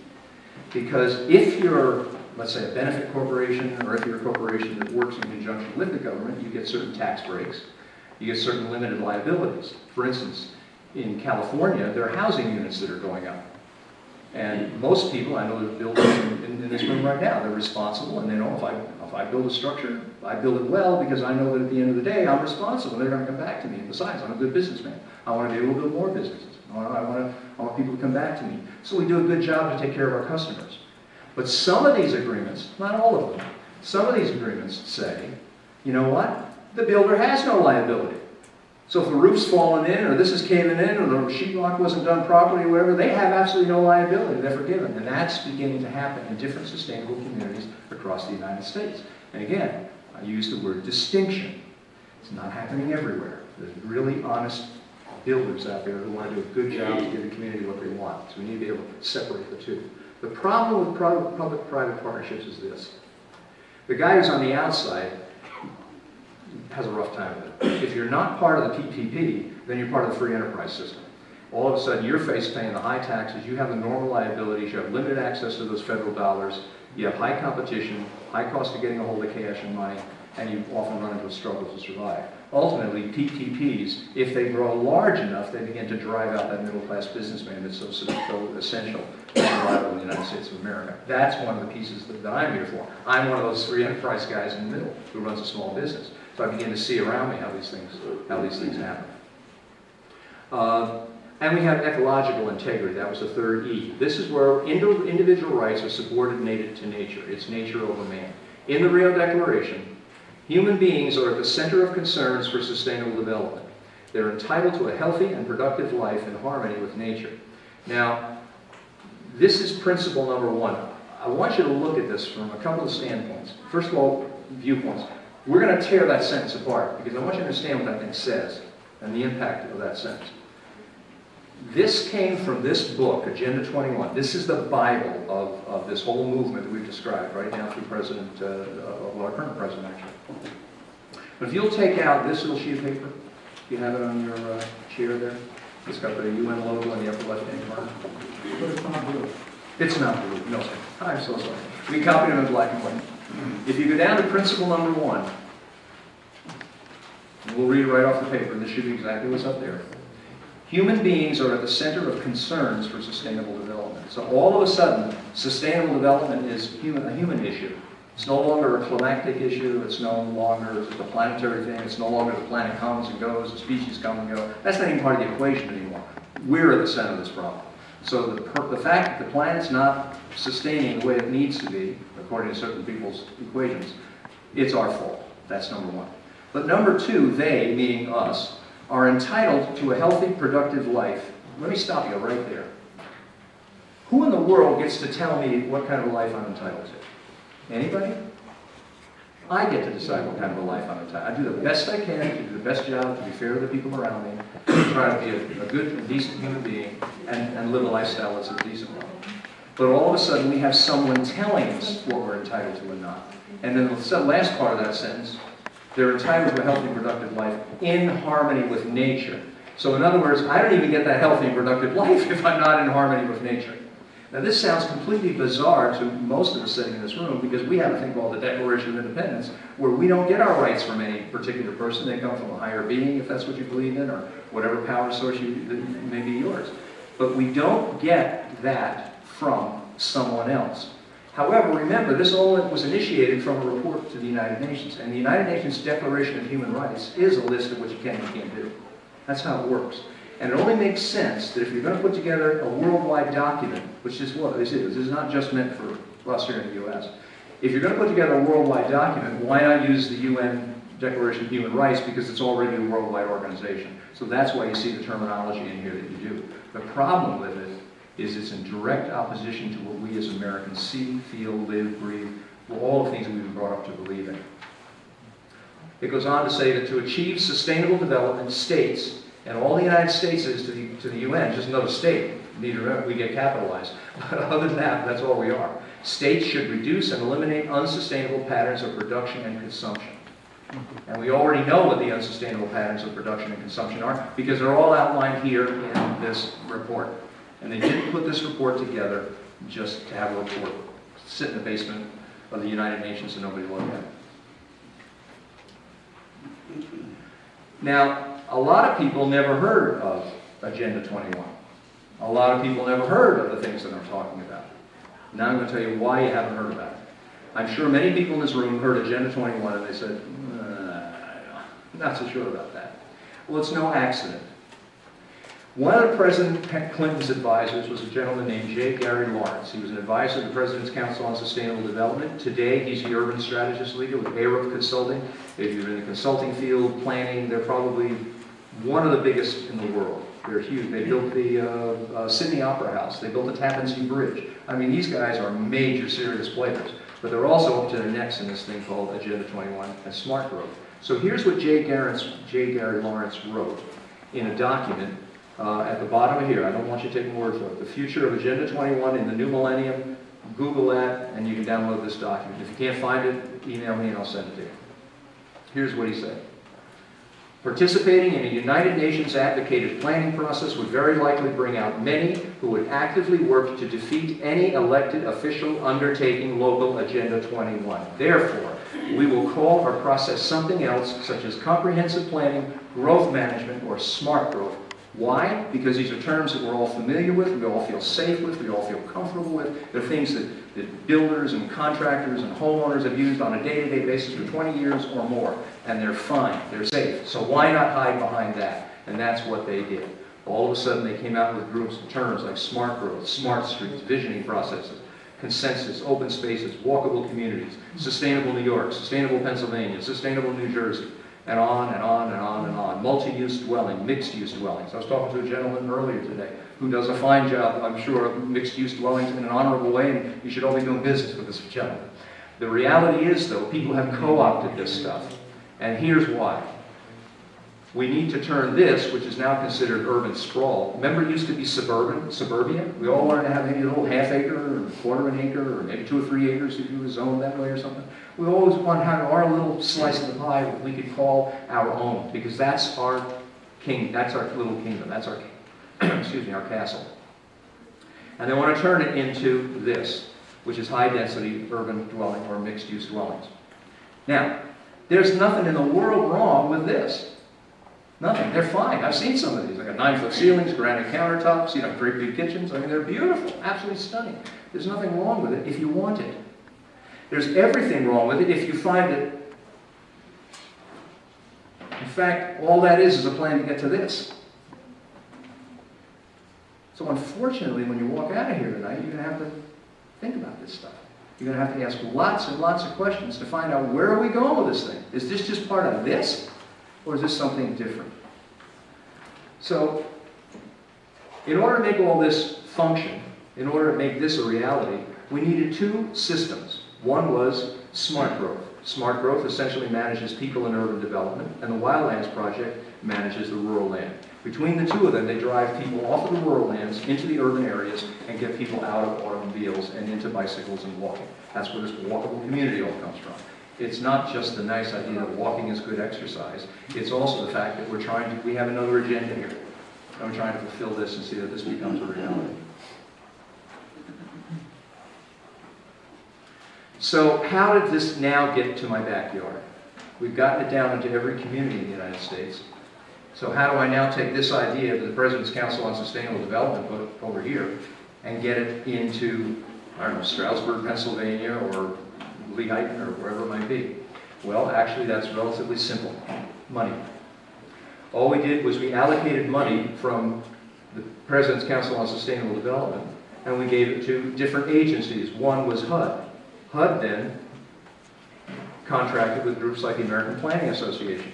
Because if you're, let's say, a benefit corporation, or if you're a corporation that works in conjunction with the government, you get certain tax breaks. You get certain limited liabilities. For instance, in California, there are housing units that are going up. And most people, I know there's builders in this room right now, they're responsible, and they know if I build a structure, I build it well because I know that at the end of the day, I'm responsible. They're going to come back to me. Besides, I'm a good businessman. I want to be able to build more businesses. I want people to come back to me. So we do a good job to take care of our customers. But some of these agreements, not all of them, some of these agreements say, you know what? The builder has no liability. So if the roof's fallen in, or this is caving in, or the sheetrock wasn't done properly, or whatever, they have absolutely no liability. They're forgiven. And that's beginning to happen in different sustainable communities across the United States. And again, I use the word distinction. It's not happening everywhere. There's really honest builders out there who want to do a good job to give the community what they want. So we need to be able to separate the two. The problem with public-private partnerships is this. The guy who's on the outside has a rough time with it. If you're not part of the PPP, then you're part of the free enterprise system. All of a sudden, you're paying the high taxes, you have the normal liabilities, you have limited access to those federal dollars, you have high competition, high cost of getting a hold of cash and money, and you often run into a struggle to survive. Ultimately, PPPs, if they grow large enough, they begin to drive out that middle-class businessman that's so essential to survival in the United States of America. That's one of the pieces that I'm here for. I'm one of those free enterprise guys in the middle who runs a small business. So I begin to see around me how these things happen. And we have ecological integrity. That was the third E. This is where individual rights are subordinated to nature. It's nature over man. In the Rio Declaration, human beings are at the center of concerns for sustainable development. They're entitled to a healthy and productive life in harmony with nature. Now, this is principle number one. I want you to look at this from a couple of standpoints. First of all, viewpoints. We're going to tear that sentence apart because I want you to understand what that thing says and the impact of that sentence. This came from this book, Agenda 21. This is the Bible of this whole movement that we've described right now through our current president, actually. But if you'll take out this little sheet of paper, you have it on your chair there. It's got the UN logo in the upper left-hand corner. But it's not blue. It's not blue. No, sir. I'm so sorry. We copied them in black and white. If you go down to principle number one, we'll read it right off the paper. This should be exactly what's up there. Human beings are at the center of concerns for sustainable development. So all of a sudden, sustainable development is a human issue. It's no longer a climactic issue. It's no longer a planetary thing. It's no longer the planet comes and goes, the species come and go. That's not even part of the equation anymore. We're at the center of this problem. So the fact that the planet's not sustaining the way it needs to be, according to certain people's equations, it's our fault. That's number one. But number two, they, meaning us, are entitled to a healthy, productive life. Let me stop you right there. Who in the world gets to tell me what kind of life I'm entitled to? Anybody? I get to decide what kind of a life I'm entitled to. I do the best I can to do the best job, to be fair to the people around me, to try to be a good and decent human being, and live a lifestyle that's a decent one. But all of a sudden, we have someone telling us what we're entitled to and not. And then the last part of that sentence, they're entitled to a healthy, productive life in harmony with nature. So in other words, I don't even get that healthy and productive life if I'm not in harmony with nature. Now this sounds completely bizarre to most of us sitting in this room because we have a thing called the Declaration of Independence where we don't get our rights from any particular person. They come from a higher being, if that's what you believe in, or whatever power source may be yours. But we don't get that from someone else. However, remember, this all was initiated from a report to the United Nations. And the United Nations Declaration of Human Rights is a list of what you can and can't do. That's how it works. And it only makes sense that if you're going to put together a worldwide document, which is what this is not just meant for us here in the U.S. If you're going to put together a worldwide document, why not use the UN Declaration of Human Rights because it's already a worldwide organization. So that's why you see the terminology in here that you do. The problem with it is it's in direct opposition to what we as Americans see, feel, live, breathe, all the things that we've been brought up to believe in. It goes on to say that to achieve sustainable development, states, and all the United States is to the UN, just another state, neither we get capitalized. But other than that, that's all we are. States should reduce and eliminate unsustainable patterns of production and consumption. And we already know what the unsustainable patterns of production and consumption are because they're all outlined here in this report. And they didn't put this report together just to have a report sit in the basement of the United Nations and nobody look at it. Now, a lot of people never heard of Agenda 21. A lot of people never heard of the things that I'm talking about. Now I'm going to tell you why you haven't heard about it. I'm sure many people in this room heard Agenda 21 and they said, I'm not so sure about that. Well, it's no accident. One of President Clinton's advisors was a gentleman named J. Gary Lawrence. He was an advisor to the President's Council on Sustainable Development. Today, he's the urban strategist leader with Arup Consulting. If you're in the consulting field, planning, they're probably one of the biggest in the world. They're huge. They built the Sydney Opera House. They built the Tappan Zee Bridge. I mean, these guys are major, serious players. But they're also up to their necks in this thing called Agenda 21 and Smart Growth. So here's what J. Gary Lawrence wrote in a document at the bottom of here. I don't want you to take my word for it. The future of Agenda 21 in the new millennium. Google that, and you can download this document. If you can't find it, email me and I'll send it to you. Here's what he said. Participating in a United Nations advocated planning process would very likely bring out many who would actively work to defeat any elected official undertaking local Agenda 21. Therefore, we will call our process something else, such as comprehensive planning, growth management, or smart growth. Why? Because these are terms that we're all familiar with, we all feel safe with, we all feel comfortable with. They're things that builders and contractors and homeowners have used on a day-to-day basis for 20 years or more. And they're fine, they're safe. So why not hide behind that? And that's what they did. All of a sudden they came out with groups of terms like smart growth, smart streets, visioning processes, consensus, open spaces, walkable communities, sustainable New York, sustainable Pennsylvania, sustainable New Jersey. And on and on and on and on. Multi-use dwelling, mixed-use dwellings. I was talking to a gentleman earlier today who does a fine job, I'm sure, of mixed-use dwellings in an honorable way, and you should all be doing business with this gentleman. The reality is, though, people have co-opted this stuff. And here's why. We need to turn this, which is now considered urban sprawl. Remember it used to be suburbia? We all wanted to have maybe a little half acre or quarter of an acre or maybe 2 or 3 acres if you were zoned that way or something. We always want to have our little slice of the pie that we could call our own because that's our king, that's our little kingdom, that's our, excuse me, our castle. And they want to turn it into this, which is high density urban dwelling or mixed use dwellings. Now, there's nothing in the world wrong with this. Nothing. They're fine. I've seen some of these. They got 9-foot ceilings, granite countertops, you know, great big kitchens. I mean, they're beautiful, absolutely stunning. There's nothing wrong with it if you want it. There's everything wrong with it if you find it. In fact, all that is a plan to get to this. So unfortunately, when you walk out of here tonight, you're going to have to think about this stuff. You're going to have to ask lots and lots of questions to find out, where are we going with this thing? Is this just part of this, or is this something different? So, in order to make all this function, in order to make this a reality, we needed two systems. One was smart growth. Smart growth essentially manages people and urban development, and the Wildlands Project manages the rural land. Between the two of them, they drive people off of the rural lands into the urban areas and get people out of automobiles and into bicycles and walking. That's where this walkable community all comes from. It's not just the nice idea that walking is good exercise. It's also the fact that we have another agenda here. And we're trying to fulfill this and see that this becomes a reality. So how did this now get to my backyard? We've gotten it down into every community in the United States. So how do I now take this idea that the President's Council on Sustainable Development put over here and get it into, I don't know, Stroudsburg, Pennsylvania, or Lehighton, or wherever it might be? Well, actually, that's relatively simple. Money. All we did was we allocated money from the President's Council on Sustainable Development, and we gave it to different agencies. One was HUD. HUD then contracted with groups like the American Planning Association.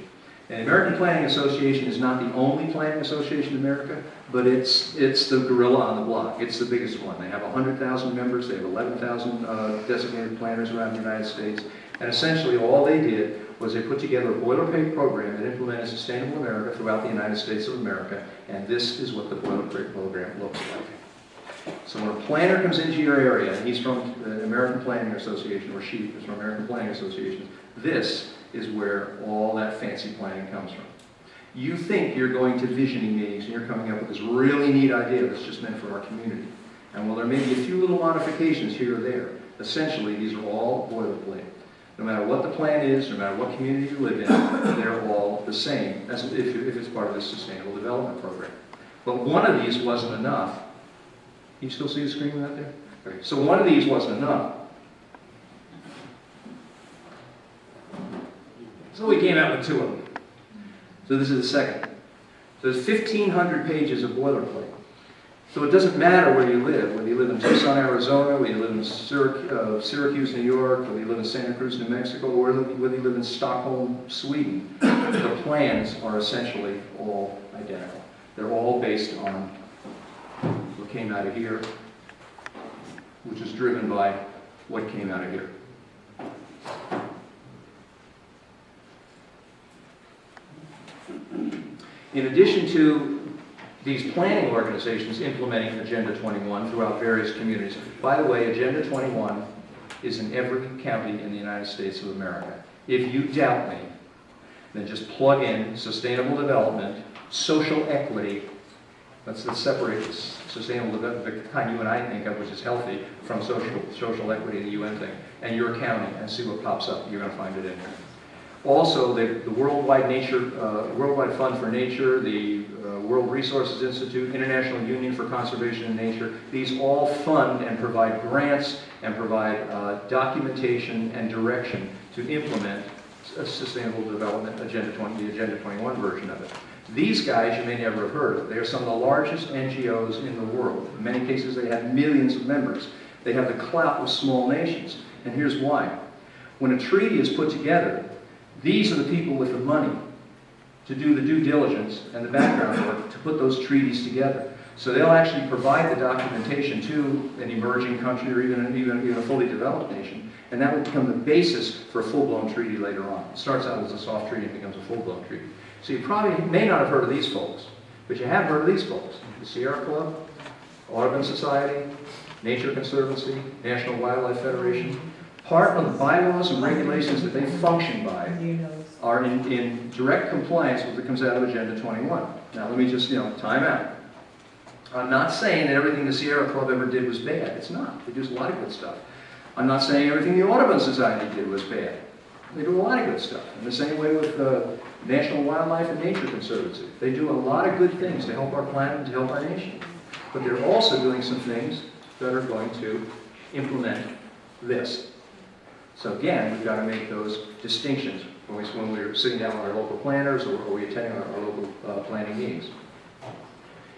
And the American Planning Association is not the only planning association in America, but it's the gorilla on the block. It's the biggest one. They have 100,000 members. They have 11,000 designated planners around the United States. And essentially all they did was they put together a boilerplate program that implemented Sustainable America throughout the United States of America. And this is what the boilerplate program looks like. So when a planner comes into your area, and he's from the American Planning Association, or she is from American Planning Association, this is where all that fancy planning comes from. You think you're going to visioning meetings and you're coming up with this really neat idea that's just meant for our community. And while there may be a few little modifications here or there, essentially these are all boilerplate. No matter what the plan is, no matter what community you live in, they're all the same as if it's part of the Sustainable Development Program. But one of these wasn't enough. Can you still see the screen out there? Okay. So one of these wasn't enough. So we came out with two of them. So this is the second. So there's 1,500 pages of boilerplate. So it doesn't matter where you live, whether you live in Tucson, Arizona, whether you live in Syracuse, New York, whether you live in Santa Cruz, New Mexico, or whether you live in Stockholm, Sweden. The plans are essentially all identical. They're all based on what came out of here, which is driven by what came out of here. In addition to these planning organizations implementing Agenda 21 throughout various communities. By the way, Agenda 21 is in every county in the United States of America. If you doubt me, then just plug in sustainable development, social equity. Let's separate sustainable development, the kind you and I think of, which is healthy, from social equity, the UN thing, and your county, and see what pops up. You're going to find it in there. Also, the Worldwide Fund for Nature, the World Resources Institute, International Union for Conservation in Nature, these all fund and provide grants and provide documentation and direction to implement a Sustainable Development Agenda 20, the Agenda 21 version of it. These guys you may never have heard of. They are some of the largest NGOs in the world. In many cases, they have millions of members. They have the clout of small nations. And here's why. When a treaty is put together, these are the people with the money to do the due diligence and the background work to put those treaties together. So they'll actually provide the documentation to an emerging country or even a fully developed nation, and that will become the basis for a full-blown treaty later on. It starts out as a soft treaty and becomes a full-blown treaty. So you probably may not have heard of these folks, but you have heard of these folks. The Sierra Club, Audubon Society, Nature Conservancy, National Wildlife Federation. Part of the bylaws and regulations that they function by are in direct compliance with what comes out of Agenda 21. Now let me just, time out. I'm not saying that everything the Sierra Club ever did was bad. It's not. They do a lot of good stuff. I'm not saying everything the Audubon Society did was bad. They do a lot of good stuff. In the same way with the National Wildlife and Nature Conservancy. They do a lot of good things to help our planet and to help our nation. But they're also doing some things that are going to implement this. So again, we've got to make those distinctions when we're sitting down with our local planners or we attending our local planning meetings.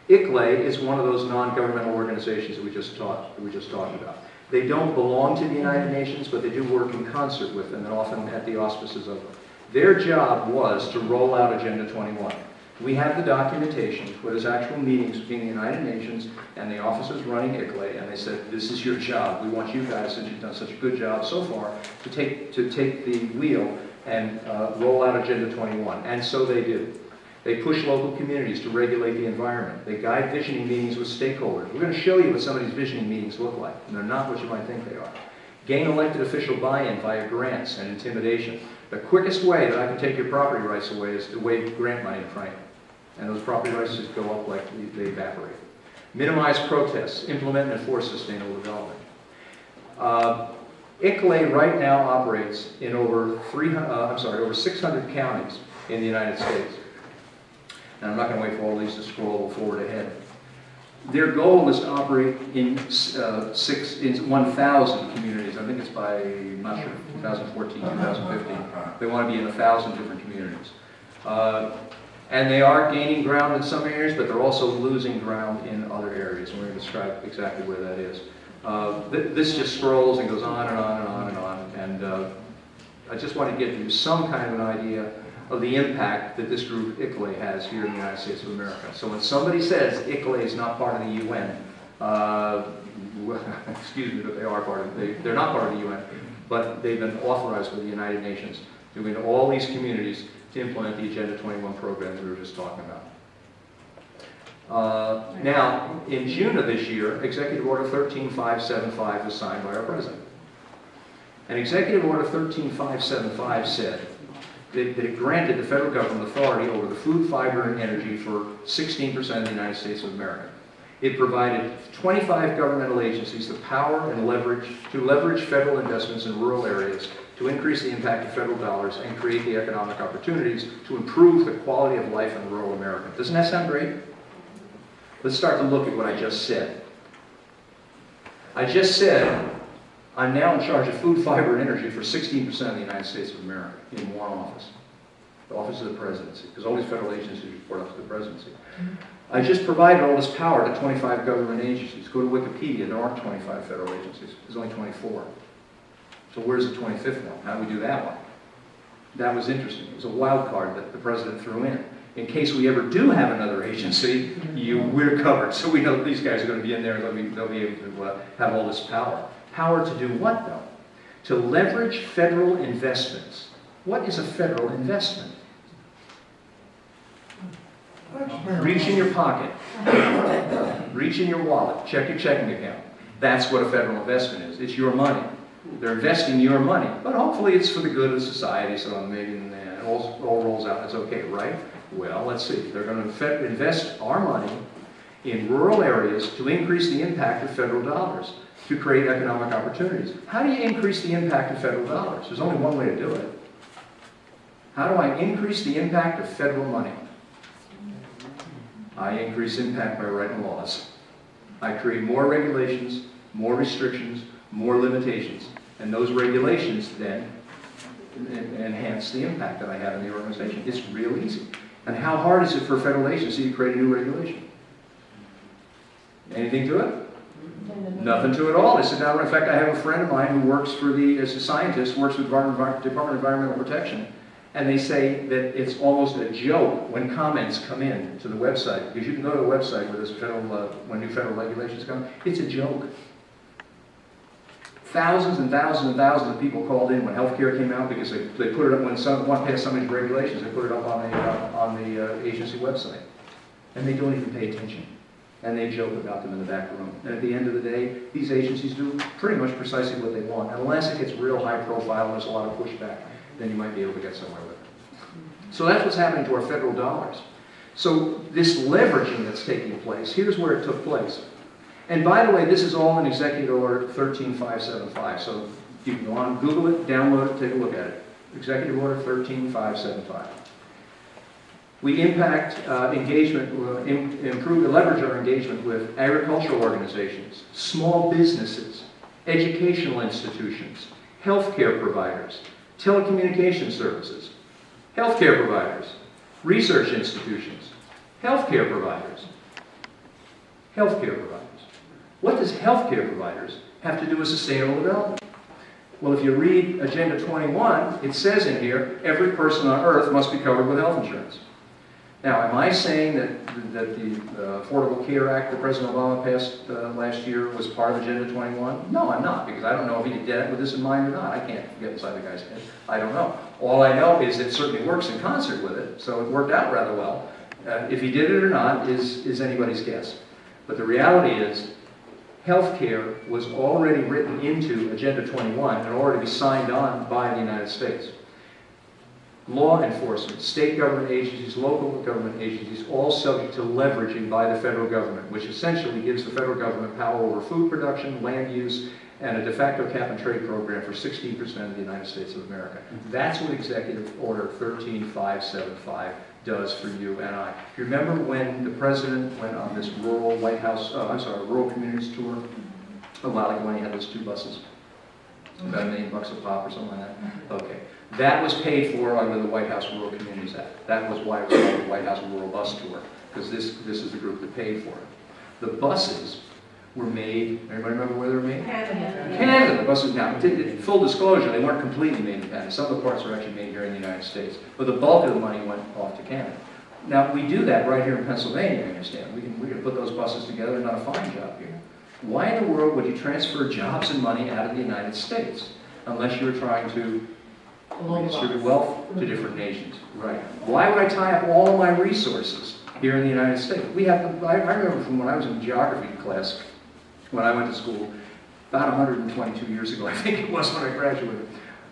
ICLE is one of those non-governmental organizations that we just talked about. They don't belong to the United Nations, but they do work in concert with them, and often at the auspices of them. Their job was to roll out Agenda 21. We have the documentation where there's actual meetings between the United Nations and the officers running ICLE, and they said, this is your job. We want you guys, since you've done such a good job so far, to take the wheel and roll out Agenda 21. And so they do. They push local communities to regulate the environment. They guide visioning meetings with stakeholders. We're going to show you what some of these visioning meetings look like, and they're not what you might think they are. Gain elected official buy-in via grants and intimidation. The quickest way that I can take your property rights away is to wave grant money in front of you. And those property rights just go up like they evaporate. Minimize protests. Implement and enforce sustainable development. ICLE right now operates in over 600 counties in the United States. And I'm not going to wait for all these to scroll forward ahead. Their goal is to operate in 1,000 communities. I think it's by, I'm not sure, 2014, 2015. They want to be in 1,000 different communities. And they are gaining ground in some areas, but they're also losing ground in other areas. And we're going to describe exactly where that is. This just scrolls and goes on and on and on and on. And I just want to give you some kind of an idea of the impact that this group ICLE has here in the United States of America. So when somebody says ICLE is not part of the UN, excuse me, but they are part of it. They're not part of the UN, but they've been authorized by the United Nations to go into all these communities to implement the Agenda 21 program that we were just talking about. Now, in June of this year, Executive Order 13575 was signed by our President. And Executive Order 13575 said that it granted the federal government authority over the food, fiber, and energy for 16% of the United States of America. It provided 25 governmental agencies the power and leverage federal investments in rural areas to increase the impact of federal dollars and create the economic opportunities to improve the quality of life in rural America. Doesn't that sound great? Let's start to look at what I just said. I just said I'm now in charge of food, fiber, and energy for 16% of the United States of America in one office, the Office of the Presidency, because all these federal agencies report up to the Presidency. I just provided all this power to 25 government agencies. Go to Wikipedia, there aren't 25 federal agencies, there's only 24. So where's the 25th one? How do we do that one? That was interesting. It was a wild card that the President threw in case we ever do have another agency, we're covered. So we know that these guys are going to be in there and they'll be able to have all this power. Power to do what, though? To leverage federal investments. What is a federal investment? Reach in your pocket. Reach in your wallet. Check your checking account. That's what a federal investment is. It's your money. They're investing your money. But hopefully it's for the good of society, so maybe it all rolls out. It's okay, right? Well, let's see. They're going to invest our money in rural areas to increase the impact of federal dollars, to create economic opportunities. How do you increase the impact of federal dollars? There's only one way to do it. How do I increase the impact of federal money? I increase impact by writing laws. I create more regulations, more restrictions, more limitations. And those regulations then enhance the impact that I have in the organization. It's real easy. And how hard is it for a federal agency to create a new regulation? Anything to it? Nothing to it at all. They sit down. In fact, I have a friend of mine who works as a scientist, works with Department of Environmental Protection, and they say that it's almost a joke when comments come in to the website, because you can go to the website where when new federal regulations come. It's a joke. Thousands and thousands and thousands of people called in when healthcare came out because they put it up when someone passed some of these regulations. They put it up on the agency website, and they don't even pay attention. And they joke about them in the back room. And at the end of the day, these agencies do pretty much precisely what they want. Unless it gets real high profile and there's a lot of pushback, then you might be able to get somewhere with it. So that's what's happening to our federal dollars. So this leveraging that's taking place, here's where it took place. And by the way, this is all in Executive Order 13575. So you can go on, Google it, download it, take a look at it. Executive Order 13575. We impact engagement, improve, leverage our engagement with agricultural organizations, small businesses, educational institutions, healthcare providers, telecommunication services, healthcare providers, research institutions, healthcare providers, Healthcare providers. What does healthcare providers have to do with sustainable development? Well, if you read Agenda 21, it says in here, every person on earth must be covered with health insurance. Now, am I saying that the Affordable Care Act that President Obama passed last year was part of Agenda 21? No, I'm not, because I don't know if he did it with this in mind or not. I can't get inside the guy's head. I don't know. All I know is it certainly works in concert with it, so it worked out rather well. If he did it or not is anybody's guess. But the reality is, healthcare was already written into Agenda 21 and already signed on by the United States. Law enforcement, state government agencies, local government agencies, all subject to leveraging by the federal government, which essentially gives the federal government power over food production, land use, and a de facto cap and trade program for 16% of the United States of America. That's what Executive Order 13575 does for you and I. You remember when the president went on this rural rural communities tour a while ago when he had those 2 buses? About $1 million a pop or something like that? Okay. That was paid for under the White House Rural Communities Act. That was why it was called the White House Rural Bus Tour, because this is the group that paid for it. The buses were made, everybody remember where they were made? Canada. The buses, now, full disclosure, they weren't completely made in Canada. Some of the parts were actually made here in the United States. But the bulk of the money went off to Canada. Now, we do that right here in Pennsylvania, I understand. We can put those buses together and done a fine job here. Why in the world would you transfer jobs and money out of the United States unless you were trying to redistribute wealth to different nations? Right. Why would I tie up all my resources here in the United States? We have, I remember from when I was in geography class, when I went to school, about 122 years ago, I think it was when I graduated,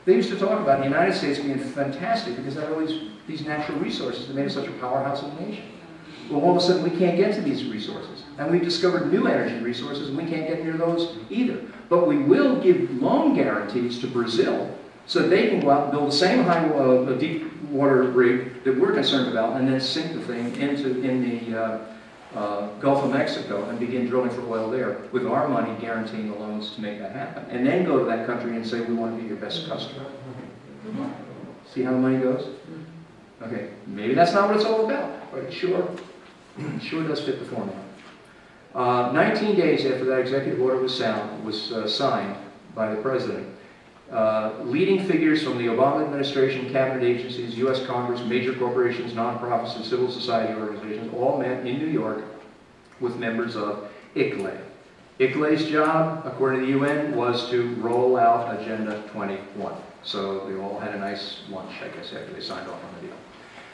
they used to talk about the United States being fantastic because they had all these natural resources that made us such a powerhouse of a nation. Well, all of a sudden, we can't get to these resources. And we've discovered new energy resources, and we can't get near those either. But we will give loan guarantees to Brazil so that they can go out and build the same deep water rig that we're concerned about and then sink the thing in the Gulf of Mexico and begin drilling for oil there with our money guaranteeing the loans to make that happen. And then go to that country and say, we want to be your best customer. See how the money goes? Okay, maybe that's not what it's all about, but it sure does fit the formula. 19 days after that executive order was signed by the president, leading figures from the Obama administration, cabinet agencies, U.S. Congress, major corporations, nonprofits, and civil society organizations all met in New York with members of ICLEI. ICLEI's job, according to the UN, was to roll out Agenda 21. So they all had a nice lunch, I guess, after they signed off on the deal.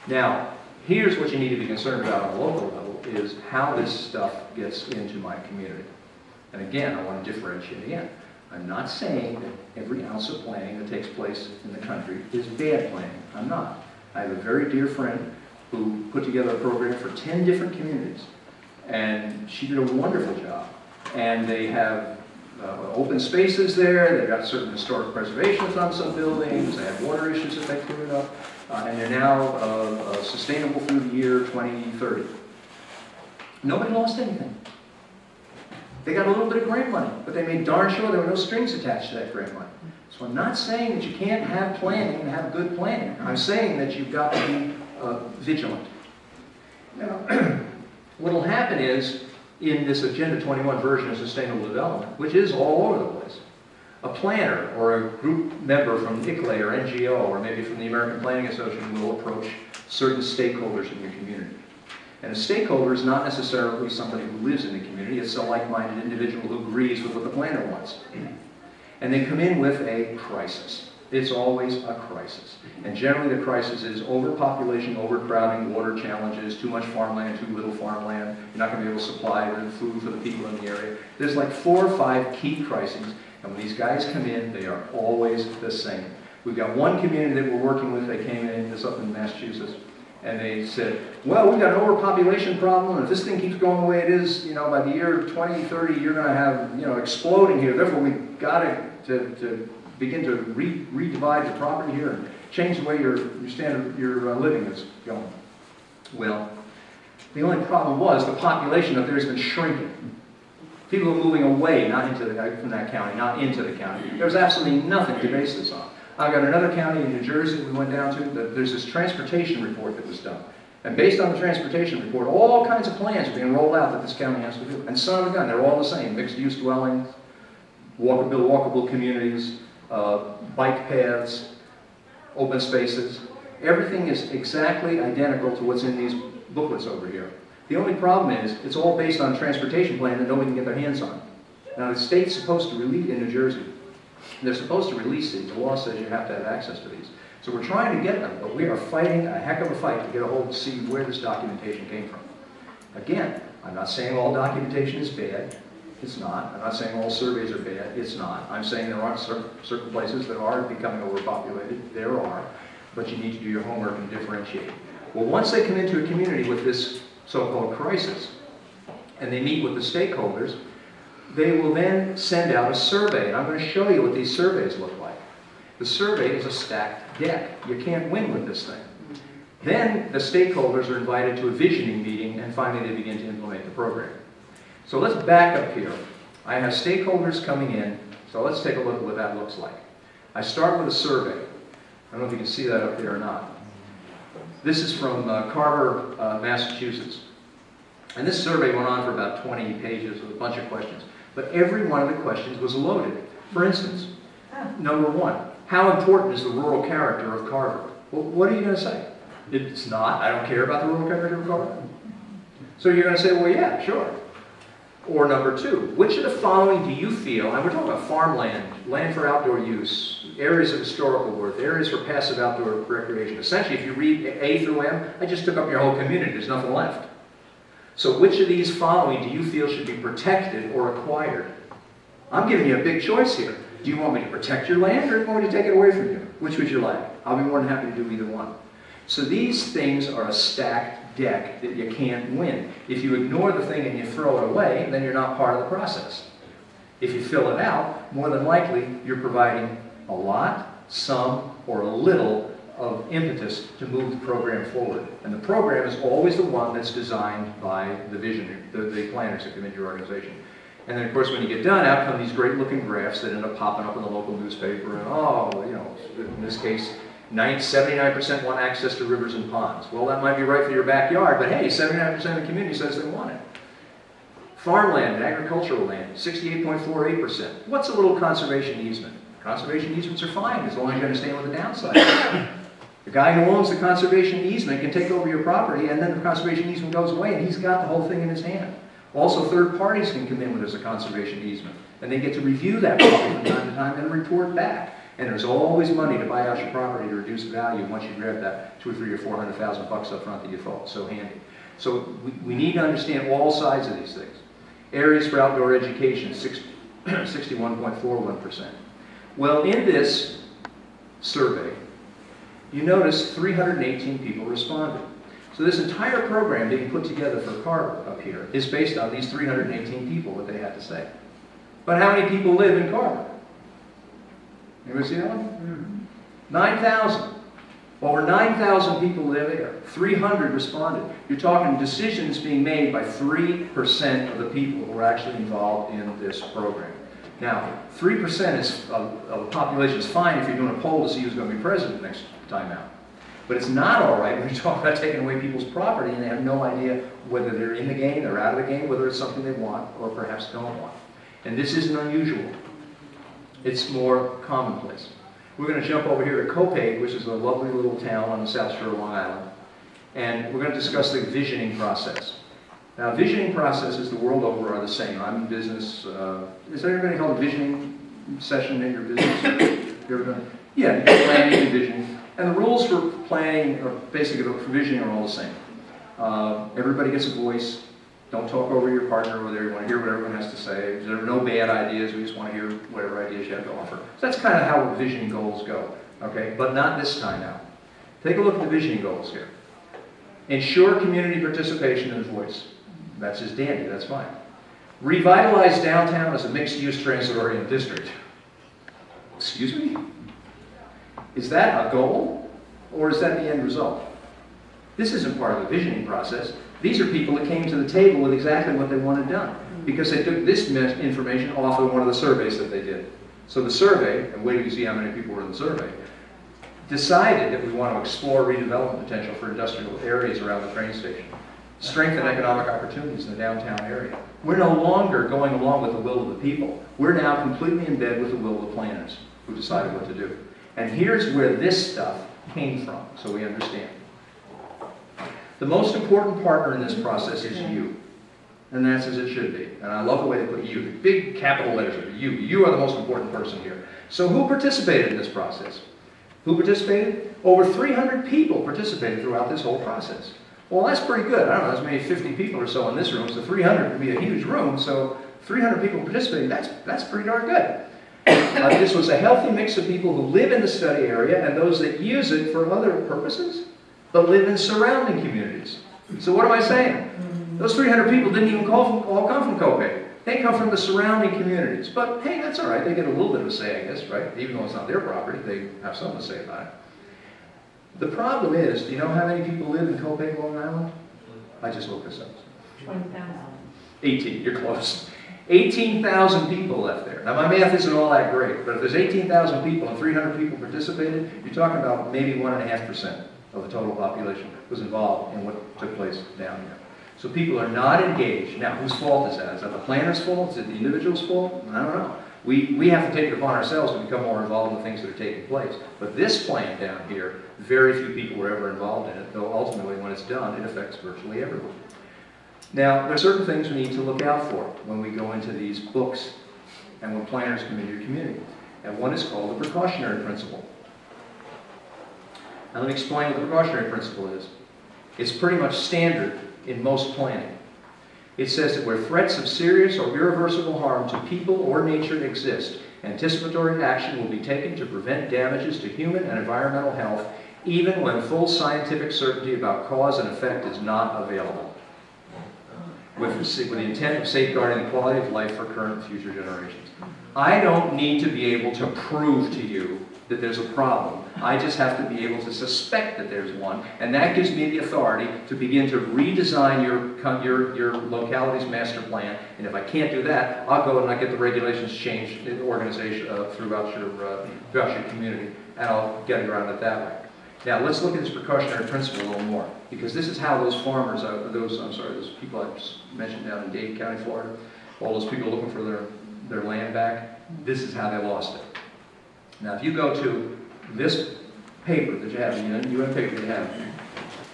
Now, here's what you need to be concerned about on a local level, is how this stuff gets into my community. And again, I want to differentiate again. I'm not saying that every ounce of planning that takes place in the country is bad planning. I'm not. I have a very dear friend who put together a program for 10 different communities. And she did a wonderful job. And they have open spaces there. They've got certain historic preservations on some buildings. They have water issues that they cleared up. And they're now sustainable through the year 2030. Nobody lost anything. They got a little bit of grant money, but they made darn sure there were no strings attached to that grant money. So I'm not saying that you can't have planning and have good planning. I'm saying that you've got to be vigilant. Now, what will happen is, in this Agenda 21 version of Sustainable Development, which is all over the place, a planner or a group member from ICLEI or NGO or maybe from the American Planning Association will approach certain stakeholders in your community. And a stakeholder is not necessarily somebody who lives in the community. It's a like-minded individual who agrees with what the planner wants. And they come in with a crisis. It's always a crisis. And generally the crisis is overpopulation, overcrowding, water challenges, too much farmland, too little farmland. You're not going to be able to supply the food for the people in the area. There's like 4 or 5 key crises. And when these guys come in, they are always the same. We've got one community that we're working with. They came in, this up in Massachusetts. And they said, well, we've got an overpopulation problem, and if this thing keeps going the way it is, by the year 2030, you're going to have, exploding here. Therefore, we've got to begin to redivide the property here and change the way your living is going. Well, the only problem was the population up there has been shrinking. People are moving away, not into from that county, not into the county. There was absolutely nothing to base this on. I've got another county in New Jersey we went down to. There's this transportation report that was done. And based on the transportation report, all kinds of plans are being rolled out that this county has to do. And son of a gun, they're all the same. Mixed-use dwellings, walkable communities, bike paths, open spaces. Everything is exactly identical to what's in these booklets over here. The only problem is, it's all based on a transportation plan that nobody can get their hands on. Now, the state's supposed to release, in New Jersey, they're supposed to release these. The law says you have to have access to these. So we're trying to get them, but we are fighting a heck of a fight to get a hold and see where this documentation came from. Again, I'm not saying all documentation is bad. It's not. I'm not saying all surveys are bad. It's not. I'm saying there aren't certain places that are becoming overpopulated. There are. But you need to do your homework and differentiate. Well, once they come into a community with this so-called crisis, and they meet with the stakeholders, they will then send out a survey. And I'm going to show you what these surveys look like. The survey is a stacked deck. You can't win with this thing. Then the stakeholders are invited to a visioning meeting, and finally they begin to implement the program. So let's back up here. I have stakeholders coming in, so let's take a look at what that looks like. I start with a survey. I don't know if you can see that up there or not. This is from Carver, Massachusetts. And this survey went on for about 20 pages with a bunch of questions. But every one of the questions was loaded. For instance, number one, how important is the rural character of Carver? Well, what are you going to say? It's not. I don't care about the rural character of Carver. So you're going to say, well, yeah, sure. Or number two, which of the following do you feel, and we're talking about farmland, land for outdoor use, areas of historical worth, areas for passive outdoor recreation. Essentially, if you read A through M, I just took up your whole community. There's nothing left. So which of these following do you feel should be protected or acquired? I'm giving you a big choice here. Do you want me to protect your land, or do you want me to take it away from you? Which would you like? I'll be more than happy to do either one. So these things are a stacked deck that you can't win. If you ignore the thing and you throw it away, then you're not part of the process. If you fill it out, more than likely you're providing a lot, some, or a little of impetus to move the program forward. And the program is always the one that's designed by the visionary, the planners that come into your organization. And then, of course, when you get done, out come these great-looking graphs that end up popping up in the local newspaper. And, oh, you know, in this case, 79% want access to rivers and ponds. Well, that might be right for your backyard, but hey, 79% of the community says they want it. Farmland and agricultural land, 68.48%. What's a little conservation easement? Conservation easements are fine as long as you understand what the downside is. The guy who owns the conservation easement can take over your property, and then the conservation easement goes away, and he's got the whole thing in his hand. Also, third parties can come in when there's a conservation easement, and they get to review that property from time to time and report back. And there's always money to buy out your property to reduce value once you grab that $200,000 or $300,000 or $400,000 up front that you thought so handy. So we need to understand all sides of these things. Areas for outdoor education, 61.41%. Well, in this survey, you notice 318 people responded. So this entire program being put together for Carver up here is based on these 318 people, what they had to say. But how many people live in Carver? Anybody see that one? 9,000. Over 9,000 people live there. 300 responded. You're talking decisions being made by 3% of the people who are actually involved in this program. Now, 3% of the population is fine if you're doing a poll to see who's going to be president next time out. But it's not all right when you talk about taking away people's property and they have no idea whether they're in the game, they're out of the game, whether it's something they want or perhaps don't want. And this isn't unusual. It's more commonplace. We're going to jump over here to Copaig, which is a lovely little town on the South Shore of Long Island. And we're going to discuss the visioning process. Now, visioning processes the world over are the same. I'm in business. Is there anybody held a visioning session in your business? You ever done? Yeah, you do planning and visioning. And the rules for planning, or basically for visioning, are all the same. Everybody gets a voice. Don't talk over your partner over there. You want to hear what everyone has to say. There are no bad ideas. We just want to hear whatever ideas you have to offer. So that's kind of how visioning goals go, okay? But not this time now. Take a look at the visioning goals here. Ensure community participation and voice. That's just dandy. That's fine. Revitalize downtown as a mixed-use transit-oriented district. Excuse me? Is that a goal, or is that the end result? This isn't part of the visioning process. These are people that came to the table with exactly what they wanted done because they took this information off of one of the surveys that they did. So the survey, and wait till you see how many people were in the survey, decided that we want to explore redevelopment potential for industrial areas around the train station, strengthen economic opportunities in the downtown area. We're no longer going along with the will of the people. We're now completely in bed with the will of the planners who decided what to do. And here's where this stuff came from, so we understand. The most important partner in this process is you. And that's as it should be. And I love the way they put you. The big capital letters are you. You are the most important person here. So who participated in this process? Who participated? Over 300 people participated throughout this whole process. Well, that's pretty good. I don't know, there's maybe 50 people or so in this room, so 300 would be a huge room, so 300 people participating, that's pretty darn good. This was a healthy mix of people who live in the study area and those that use it for other purposes, but live in surrounding communities. So what am I saying? Those 300 people didn't even all come from Copiague. They come from the surrounding communities. But hey, that's all right. They get a little bit of a say, I guess, right? Even though it's not their property, they have something to say about it. The problem is, do you know how many people live in Copiague, Long Island? I just looked this up. 20,000. 18, you're close. 18,000 people left there. Now, my math isn't all that great, but if there's 18,000 people and 300 people participated, you're talking about maybe 1.5% of the total population was involved in what took place down here. So people are not engaged. Now, whose fault is that? Is that the planner's fault? Is it the individual's fault? I don't know. We have to take it upon ourselves to become more involved in the things that are taking place. But this plan down here, very few people were ever involved in it, though ultimately when it's done, it affects virtually everyone. Now, there are certain things we need to look out for when we go into these books and when planners come into your community. And one is called the precautionary principle. Now let me explain what the precautionary principle is. It's pretty much standard in most planning. It says that where threats of serious or irreversible harm to people or nature exist, anticipatory action will be taken to prevent damages to human and environmental health, even when full scientific certainty about cause and effect is not available, with the intent of safeguarding the quality of life for current and future generations. I don't need to be able to prove to you that there's a problem. I just have to be able to suspect that there's one, and that gives me the authority to begin to redesign your locality's master plan. And if I can't do that, I'll go and I get the regulations changed in the organization throughout your community, and I'll get around it that way. Now let's look at this precautionary principle a little more, because this is how those farmers, those people I just mentioned down in Dade County, Florida, all those people looking for their land back, this is how they lost it. Now, if you go to this paper that you have, the UN paper that you have,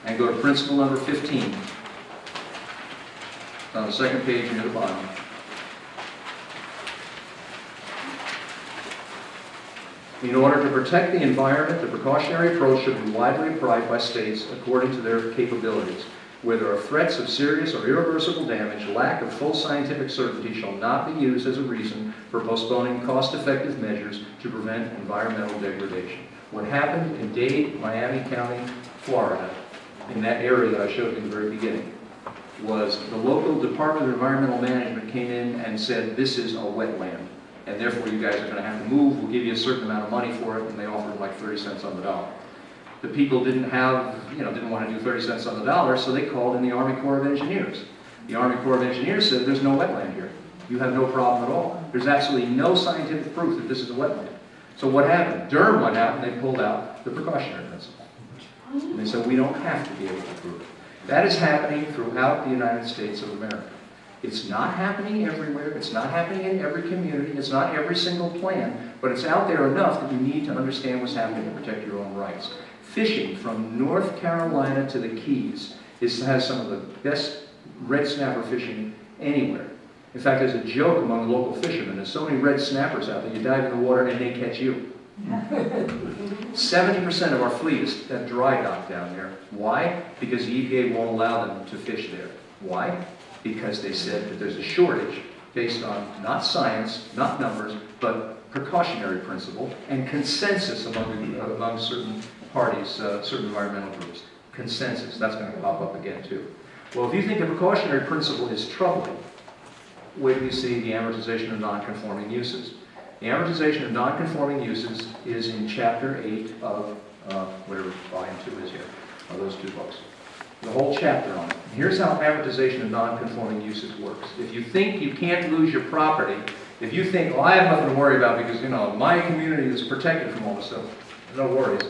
and go to principle number 15, it's on the second page near the bottom. In order to protect the environment, the precautionary approach should be widely applied by states according to their capabilities. Where there are threats of serious or irreversible damage, lack of full scientific certainty shall not be used as a reason for postponing cost-effective measures to prevent environmental degradation. What happened in Dade, Miami County, Florida, in that area that I showed you in the very beginning, was the local Department of Environmental Management came in and said, this is a wetland, and therefore you guys are going to have to move, we'll give you a certain amount of money for it, and they offered like 30 cents on the dollar. The people didn't want to do 30 cents on the dollar, so they called in the Army Corps of Engineers. The Army Corps of Engineers said, there's no wetland here. You have no problem at all. There's absolutely no scientific proof that this is a wetland. So what happened? Durham went out and they pulled out the precautionary principle. And they said, we don't have to be able to prove it. That is happening throughout the United States of America. It's not happening everywhere. It's not happening in every community. It's not every single plan. But it's out there enough that you need to understand what's happening to protect your own rights. Fishing from North Carolina to the Keys has some of the best red snapper fishing anywhere. In fact, there's a joke among the local fishermen. There's so many red snappers out there, you dive in the water and they catch you. 70% of our fleet is at dry dock down there. Why? Because the EPA won't allow them to fish there. Why? Because they said that there's a shortage based on not science, not numbers, but precautionary principle and consensus among certain parties, certain environmental groups. Consensus, that's going to pop up again too. Well, if you think the precautionary principle is troubling, wait till you see the amortization of non-conforming uses. The amortization of non-conforming uses is in Chapter 8 of whatever Volume 2 is here, of those two books. The whole chapter on it. And here's how amortization of non-conforming uses works. If you think you can't lose your property, if you think, well, I have nothing to worry about because, my community is protected from all this stuff, no worries.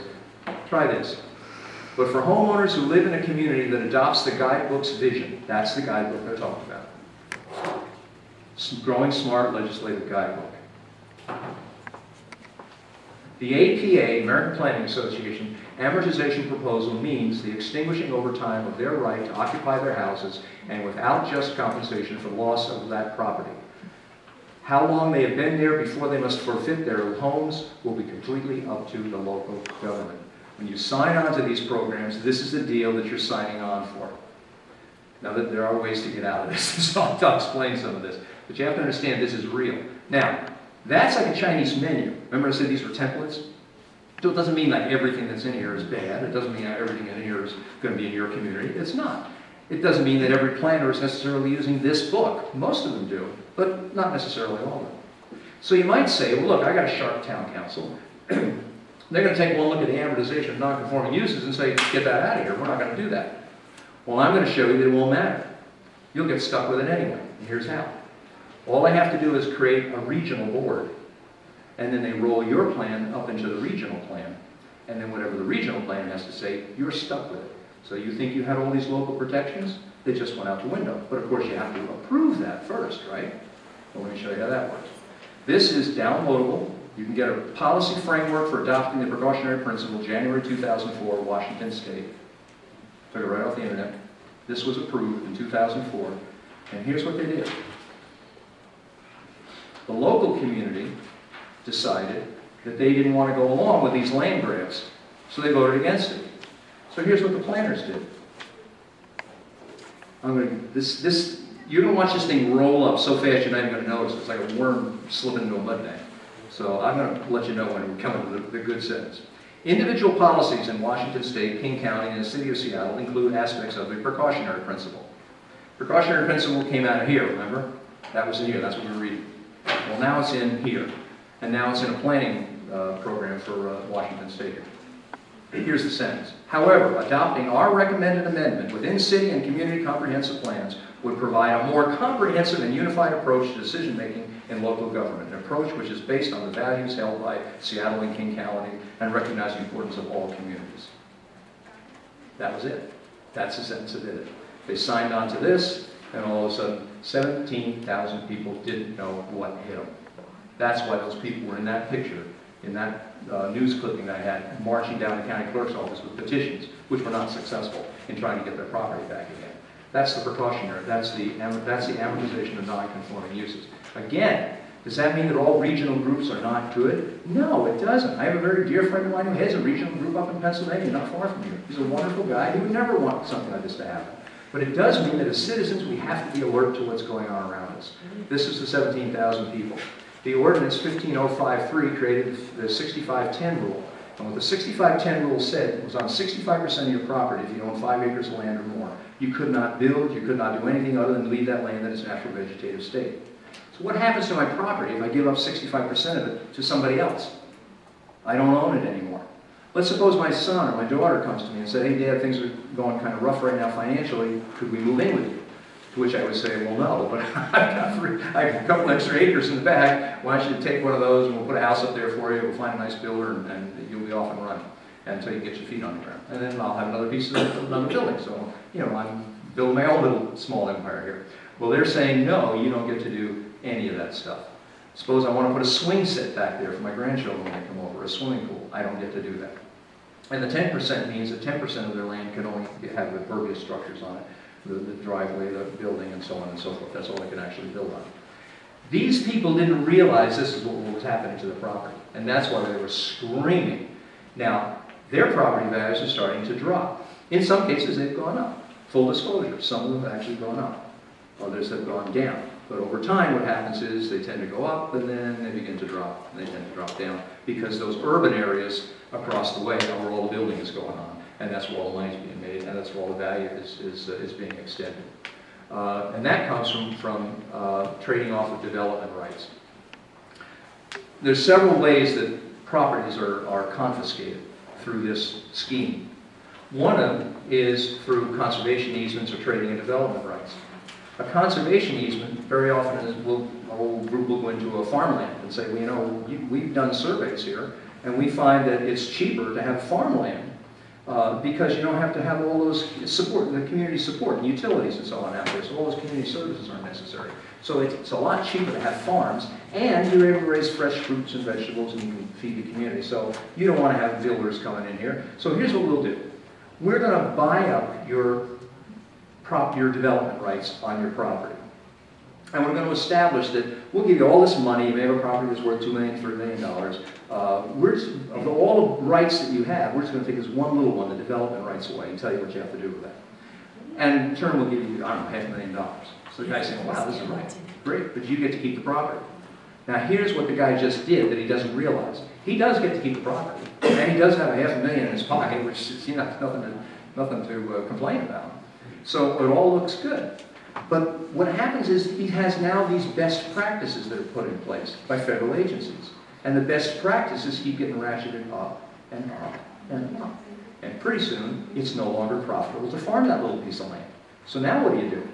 Try this. But for homeowners who live in a community that adopts the guidebook's vision, that's the guidebook they're talking about. Growing Smart Legislative Guidebook. The APA, American Planning Association, amortization proposal means the extinguishing over time of their right to occupy their houses and without just compensation for loss of that property. How long they have been there before they must forfeit their homes will be completely up to the local government. When you sign on to these programs, this is the deal that you're signing on for. Now, that there are ways to get out of this, so I'll explain some of this. But you have to understand this is real. Now, that's like a Chinese menu. Remember I said these were templates? So it doesn't mean that everything that's in here is bad. It doesn't mean that everything in here is going to be in your community. It's not. It doesn't mean that every planner is necessarily using this book. Most of them do, but not necessarily all of them. So you might say, well, look, I got a sharp town council. They're going to take one look at the amortization of non-conforming uses and say, get that out of here. We're not going to do that. Well, I'm going to show you that it won't matter. You'll get stuck with it anyway. And here's how. All they have to do is create a regional board. And then they roll your plan up into the regional plan. And then whatever the regional plan has to say, you're stuck with it. So you think you had all these local protections? They just went out the window. But of course you have to approve that first, right? Well, let me show you how that works. This is downloadable. You can get a policy framework for adopting the precautionary principle, January 2004, Washington State. Took it right off the internet. This was approved in 2004. And here's what they did. The local community decided that they didn't want to go along with these land grabs, so they voted against it. So here's what the planners did. You're going to watch this thing roll up so fast you're not even going to notice. It's like a worm slipping into a mud bank. So I'm going to let you know when we come to the good sentence. Individual policies in Washington State, King County, and the City of Seattle include aspects of the precautionary principle. Precautionary principle came out of here, remember? That was in here, that's what we were reading. Well, now it's in here. And now it's in a planning program for Washington State. Here's the sentence. However, adopting our recommended amendment within city and community comprehensive plans would provide a more comprehensive and unified approach to decision-making in local government, an approach which is based on the values held by Seattle and King County and recognize the importance of all communities. That was it. That's the sentence that did it. They signed on to this, and all of a sudden, 17,000 people didn't know what hit them. That's why those people were in that picture, in that news clipping that I had, marching down the county clerk's office with petitions, which were not successful in trying to get their property back again. That's the precautionary, that's the amortization of non-conforming uses. Again, does that mean that all regional groups are not good? No, it doesn't. I have a very dear friend of mine who heads a regional group up in Pennsylvania, not far from here. He's a wonderful guy. He would never want something like this to happen. But it does mean that as citizens, we have to be alert to what's going on around us. This is the 17,000 people. The ordinance 15053 created the 6510 rule. And what the 6510 rule said was on 65% of your property, if you own 5 acres of land or more, you could not build, you could not do anything other than leave that land in its natural vegetative state. So what happens to my property if I give up 65% of it to somebody else? I don't own it anymore. Let's suppose my son or my daughter comes to me and says, hey Dad, things are going kind of rough right now financially, could we move in with you? To which I would say, well no, but I have a couple extra acres in the back, why don't you take one of those and we'll put a house up there for you, we'll find a nice builder and you'll be off and running until you get your feet on the ground. And then I'll have another piece of another building. So, you know, I'm building my own little small empire here. Well, they're saying, no, you don't get to do any of that stuff. Suppose I want to put a swing set back there for my grandchildren when they come over, a swimming pool. I don't get to do that. And the 10% means that 10% of their land can only have impervious structures on it, the driveway, the building, and so on and so forth. That's all they can actually build on. These people didn't realize this is what was happening to the property, and that's why they were screaming. Now, their property values are starting to drop. In some cases, they've gone up. Full disclosure, some of them have actually gone up. Others have gone down. But over time, what happens is they tend to go up, and then they begin to drop, and they tend to drop down, because those urban areas across the way are where all the building is going on, and that's where all the money is being made, and that's where all the value is being extended. And that comes from trading off of development rights. There's several ways that properties are confiscated through this scheme. One of them is through conservation easements or trading in development rights. A conservation easement, very often, a whole group will go into a farmland and say, well, you know, we've done surveys here, and we find that it's cheaper to have farmland because you don't have to have all those support, the community support and utilities and so on out there. So all those community services aren't necessary. So it's a lot cheaper to have farms, and you're able to raise fresh fruits and vegetables, and you can feed the community. So you don't want to have builders coming in here. So here's what we'll do. We're going to buy up your development rights on your property. And we're going to establish that we'll give you all this money. You may have a property that's worth $2 million, $3 million. Of all the rights that you have, we're just going to take this one little one, the development rights away, and tell you what you have to do with that. And in turn, we'll give you, I don't know, $500,000. So the guy's saying, wow, this is right. Great, but you get to keep the property. Now here's what the guy just did that he doesn't realize. He does get to keep the property. And he does have $500,000 in his pocket, which is nothing to complain about. So it all looks good. But what happens is he has now these best practices that are put in place by federal agencies. And the best practices keep getting ratcheted up and up and up. And pretty soon, it's no longer profitable to farm that little piece of land. So now what do?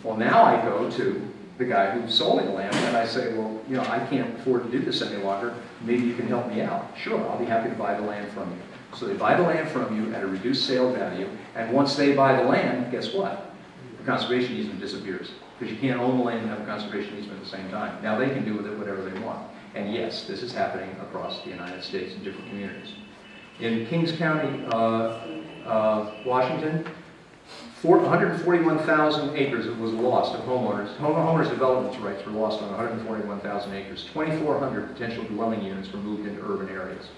Well, now I go to the guy who's selling the land and I say, well, you know, I can't afford to do this any longer. Maybe you can help me out. Sure, I'll be happy to buy the land from you. So they buy the land from you at a reduced sale value. And once they buy the land, guess what? The conservation easement disappears. Because you can't own the land and have a conservation easement at the same time. Now they can do with it whatever they want. And yes, this is happening across the United States in different communities. In Kings County, Washington, 141,000 acres was lost of homeowners. Homeowners' development rights were lost on 141,000 acres. 2,400 potential dwelling units were moved into urban areas.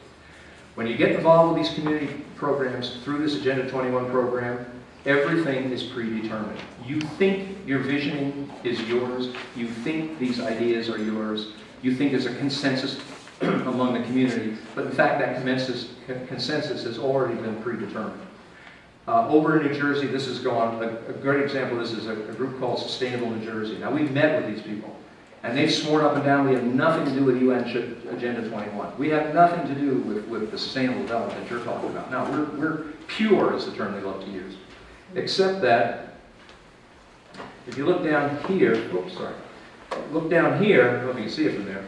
When you get involved with these community programs through this Agenda 21 program, everything is predetermined. You think your visioning is yours. You think these ideas are yours. You think there's a consensus among the community, but in fact that consensus has already been predetermined. Over in New Jersey, this is going, a great example of this is a group called Sustainable New Jersey. Now we've met with these people, and they've sworn up and down we have nothing to do with UN Agenda 21. We have nothing to do with the sustainable development that you're talking about. Now we're pure is the term they love to use. Except that, if you look down here, oops, sorry. Look down here, I don't know if you can see it from there.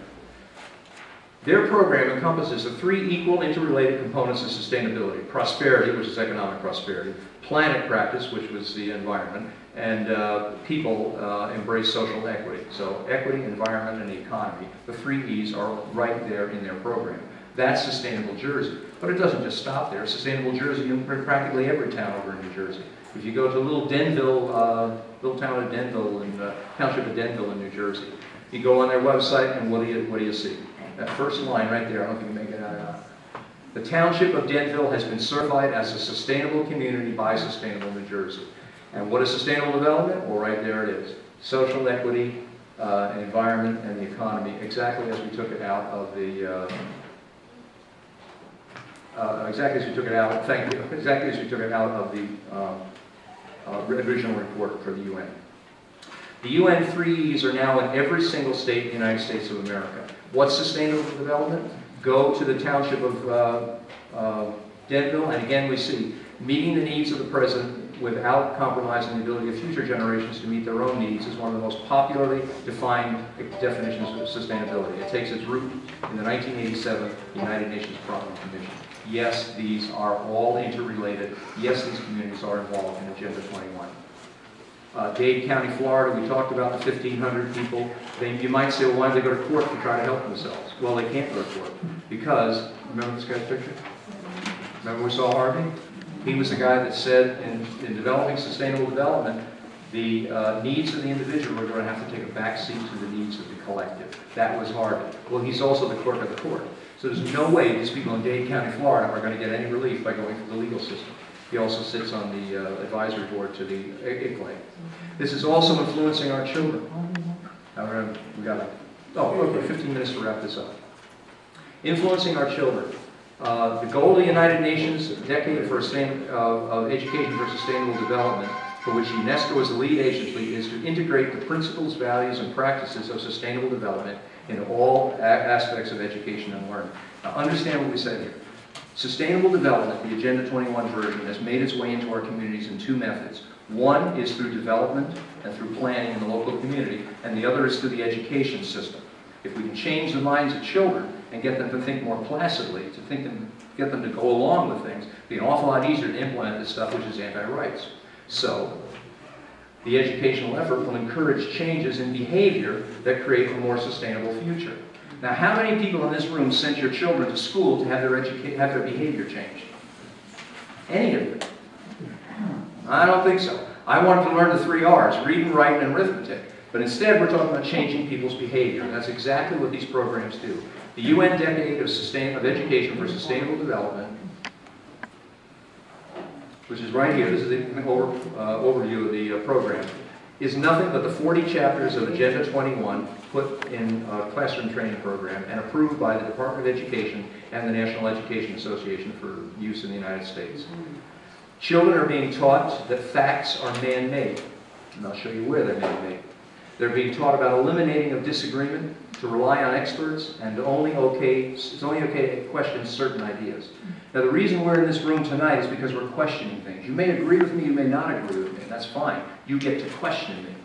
Their program encompasses the three equal interrelated components of sustainability. Prosperity, which is economic prosperity. Planet practice, which was the environment. And people embrace social equity. So equity, environment, and the economy. The three E's are right there in their program. That's Sustainable Jersey. But it doesn't just stop there. Sustainable Jersey in practically every town over in New Jersey. If you go to little Denville, little town of Denville, in the township of Denville in New Jersey, you go on their website and what do you see? That first line right there, I don't know if you can make it out. The township of Denville has been certified as a sustainable community by Sustainable New Jersey. And what is sustainable development? Well, right there it is. Social equity, environment, and the economy, exactly as we took it out of the exactly as we took it out of the original report for the UN. The UN 3Es are now in every single state in the United States of America. What's sustainable development? Go to the township of Denville, and again we see meeting the needs of the present without compromising the ability of future generations to meet their own needs is one of the most popularly defined definitions of sustainability. It takes its root in the 1987 United Nations Property Commission. Yes, these are all interrelated. Yes, these communities are involved in Agenda 21. Dade County, Florida, we talked about the 1,500 people. You might say, well, why do they go to court to try to help themselves? Well, they can't go to court because, remember this guy's picture? Remember we saw Harvey? He was the guy that said in developing sustainable development, the needs of the individual are going to have to take a back seat to the needs of the collective. That was Harvey. Well, he's also the clerk of the court. So there's no way these people in Dade County, Florida are going to get any relief by going through the legal system. He also sits on the advisory board to the ICLAI. This is also influencing our children. Now we got 15 minutes to wrap this up. Influencing our children. The goal of the United Nations, the Decade for of Education for Sustainable Development, for which UNESCO is the lead agency, is to integrate the principles, values, and practices of sustainable development in all aspects of education and learning. Now understand what we said here. Sustainable development, the Agenda 21 version, has made its way into our communities in two methods. One is through development and through planning in the local community, and the other is through the education system. If we can change the minds of children and get them to think more placidly, get them to go along with things, it'll be an awful lot easier to implement this stuff which is anti-rights. So, the educational effort will encourage changes in behavior that create a more sustainable future. Now, how many people in this room sent your children to school to have their behavior changed? Any of you? I don't think so. I wanted to learn the 3 R's, reading, writing, and arithmetic. But instead, we're talking about changing people's behavior. And that's exactly what these programs do. The UN Decade of Education for Sustainable Development, which is right here, this is the overview of the program, is nothing but the 40 chapters of Agenda 21 put in a classroom training program and approved by the Department of Education and the National Education Association for use in the United States. Children are being taught that facts are man-made, and I'll show you where they're man-made. They're being taught about eliminating of disagreement, to rely on experts, and it's only okay to question certain ideas. Now, the reason we're in this room tonight is because we're questioning things. You may agree with me, you may not agree with me, and that's fine. You get to question me.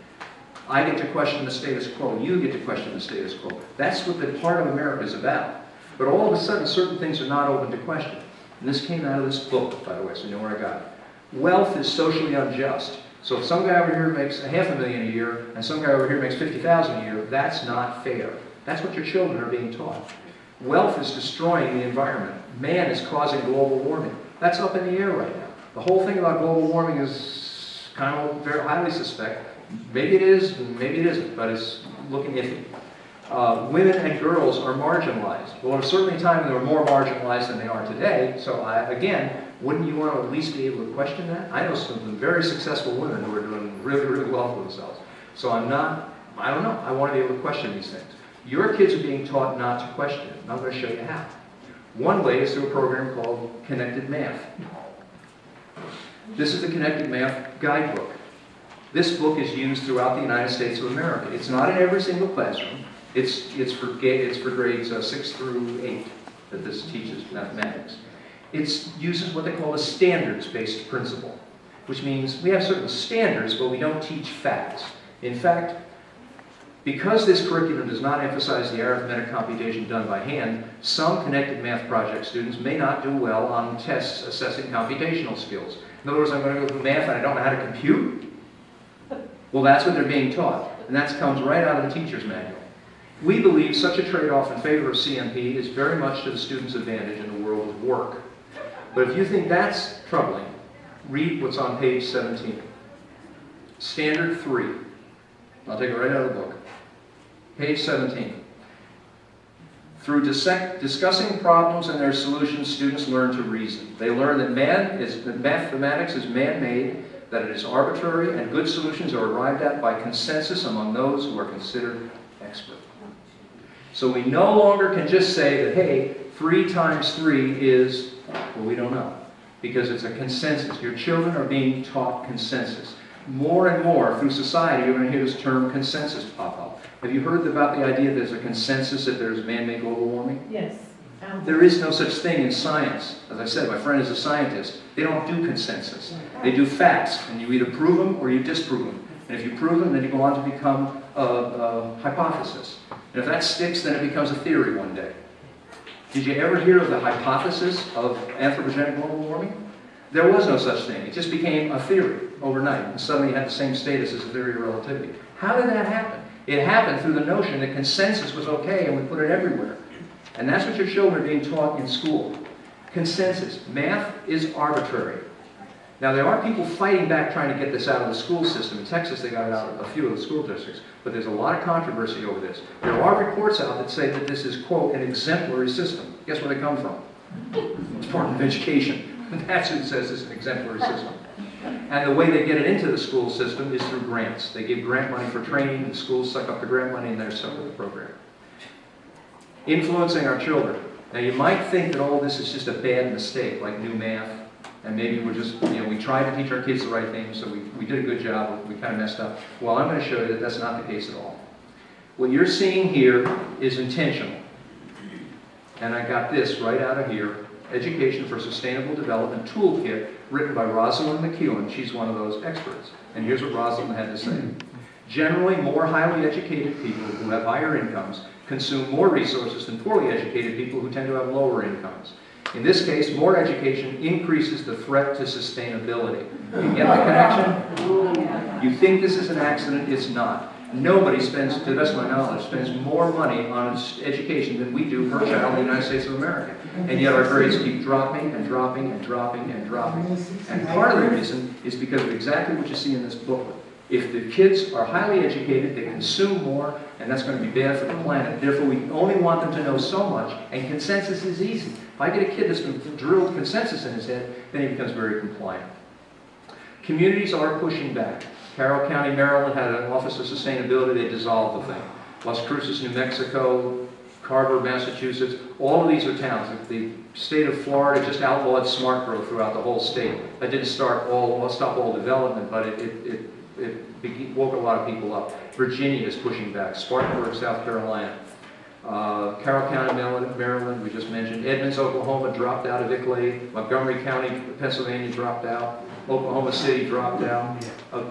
I get to question the status quo. You get to question the status quo. That's what the part of America is about. But all of a sudden, certain things are not open to question. And this came out of this book, by the way, so you know where I got it. Wealth is socially unjust. So if some guy over here makes $500,000 a year, and some guy over here makes $50,000 a year, that's not fair. That's what your children are being taught. Wealth is destroying the environment. Man is causing global warming. That's up in the air right now. The whole thing about global warming is kind of very highly suspect. Maybe it is, maybe it isn't, but it's looking iffy. Women and girls are marginalized. Well, there's certainly a time when they were more marginalized than they are today, so again, wouldn't you want to at least be able to question that? I know some very successful women who are doing really, really well for themselves. So I don't know, I want to be able to question these things. Your kids are being taught not to question it, and I'm going to show you how. One way is through a program called Connected Math. This is the Connected Math Guidebook. This book is used throughout the United States of America. It's not in every single classroom. It's for grades 6 through 8 that this teaches mathematics. It uses what they call a standards-based principle, which means we have certain standards, but we don't teach facts. In fact, because this curriculum does not emphasize the arithmetic computation done by hand, some Connected Math Project students may not do well on tests assessing computational skills. In other words, I'm going to go through math and I don't know how to compute? Well, that's what they're being taught, and that comes right out of the teacher's manual. We believe such a trade-off in favor of CMP is very much to the student's advantage in the world of work. But if you think that's troubling, read what's on page 17. Standard 3. I'll take it right out of the book. Page 17. Through discussing problems and their solutions, students learn to reason. They learn that mathematics is man-made, that it is arbitrary, and good solutions are arrived at by consensus among those who are considered expert. So we no longer can just say that, hey, 3 times 3 is, well, we don't know, because it's a consensus. Your children are being taught consensus. More and more through society, you're going to hear this term consensus pop up. Have you heard about the idea that there's a consensus that there's man-made global warming? Yes. There is no such thing in science. As I said, my friend is a scientist. They don't do consensus. They do facts, and you either prove them or you disprove them. And if you prove them, then you go on to become a hypothesis. And if that sticks, then it becomes a theory one day. Did you ever hear of the hypothesis of anthropogenic global warming? There was no such thing. It just became a theory overnight, and suddenly it had the same status as a theory of relativity. How did that happen? It happened through the notion that consensus was okay, and we put it everywhere. And that's what your children are being taught in school. Consensus. Math is arbitrary. Now, there are people fighting back trying to get this out of the school system. In Texas, they got it out of a few of the school districts. But there's a lot of controversy over this. There are reports out that say that this is, quote, an exemplary system. Guess where they come from? The Department of Education. That's who says it's an exemplary system. And the way they get it into the school system is through grants. They give grant money for training, and the schools suck up the grant money, and they're stuck with the program. Influencing our children. Now, you might think that all this is just a bad mistake, like new math, and maybe we're just, we tried to teach our kids the right things, so we did a good job, but we kind of messed up. Well, I'm going to show you that that's not the case at all. What you're seeing here is intentional. And I got this right out of here, Education for Sustainable Development Toolkit, written by Rosalind McEwen. She's one of those experts. And here's what Rosalind had to say. Generally, more highly educated people who have higher incomes consume more resources than poorly educated people who tend to have lower incomes. In this case, more education increases the threat to sustainability. You get the connection? You think this is an accident? It's not. Nobody spends, to the best of my knowledge, spends more money on education than we do per child in the United States of America. And yet our grades keep dropping and dropping and dropping and dropping. And part of the reason is because of exactly what you see in this booklet. If the kids are highly educated, they consume more, and that's going to be bad for the planet. Therefore, we only want them to know so much, and consensus is easy. If I get a kid that's been drilled consensus in his head, then he becomes very compliant. Communities are pushing back. Carroll County, Maryland had an Office of Sustainability. They dissolved the thing. Las Cruces, New Mexico, Carver, Massachusetts, all of these are towns. The state of Florida just outlawed smart growth throughout the whole state. That didn't stop all development, but it woke a lot of people up. Virginia is pushing back. Spartanburg, South Carolina. Carroll County, Maryland, we just mentioned. Edmonds, Oklahoma dropped out of ICLAID. Montgomery County, Pennsylvania dropped out. Oklahoma City dropped out.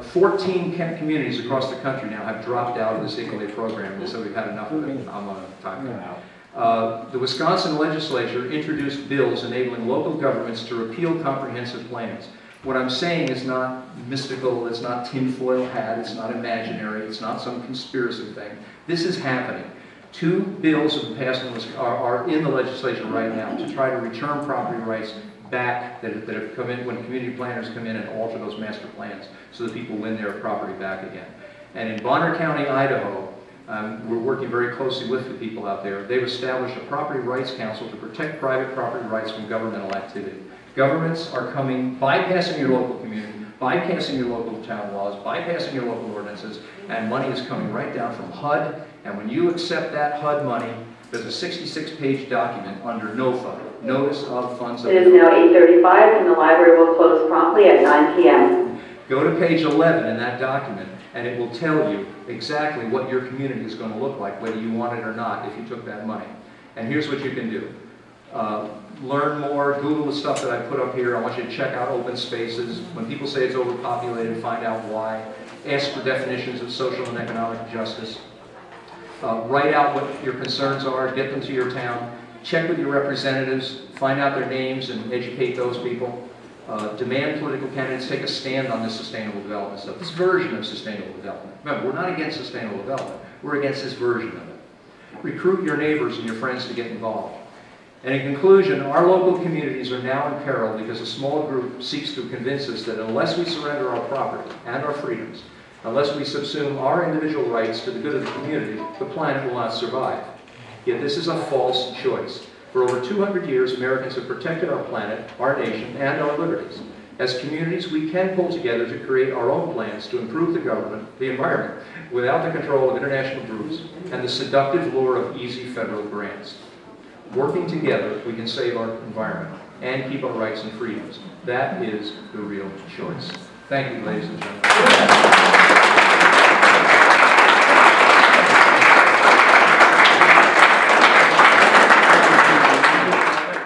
14 communities across the country now have dropped out of this ICLAID program. They said we've had enough of it. I'm on a time now. The Wisconsin legislature introduced bills enabling local governments to repeal comprehensive plans. What I'm saying is not mystical, it's not tinfoil hat, it's not imaginary, it's not some conspiracy thing. This is happening. 2 bills have been passed are in the legislature right now to try to return property rights back that have come in when community planners come in and alter those master plans so that people win their property back again. And in Bonner County, Idaho, we're working very closely with the people out there. They've established a property rights council to protect private property rights from governmental activity. Governments are coming, bypassing your local community, bypassing your local town laws, bypassing your local ordinances, and money is coming right down from HUD. And when you accept that HUD money, there's a 66-page document under NOFA, Notice of Funds. It is now 8:35 and the library will close promptly at 9 p.m. Go to page 11 in that document and it will tell you exactly what your community is going to look like, whether you want it or not, if you took that money. And here's what you can do. Learn more, Google the stuff that I put up here. I want you to check out open spaces. When people say it's overpopulated, find out why. Ask for definitions of social and economic justice. Write out what your concerns are, get them to your town. Check with your representatives, find out their names and educate those people. Demand political candidates take a stand on this sustainable development stuff, this version of sustainable development. Remember, we're not against sustainable development, we're against this version of it. Recruit your neighbors and your friends to get involved. And in conclusion, our local communities are now in peril because a small group seeks to convince us that unless we surrender our property and our freedoms, unless we subsume our individual rights to the good of the community, the planet will not survive. Yet this is a false choice. For over 200 years, Americans have protected our planet, our nation, and our liberties. As communities, we can pull together to create our own plans to improve the environment, without the control of international groups and the seductive lure of easy federal grants. Working together, we can save our environment and keep our rights and freedoms. That is the real choice. Thank you, ladies and gentlemen.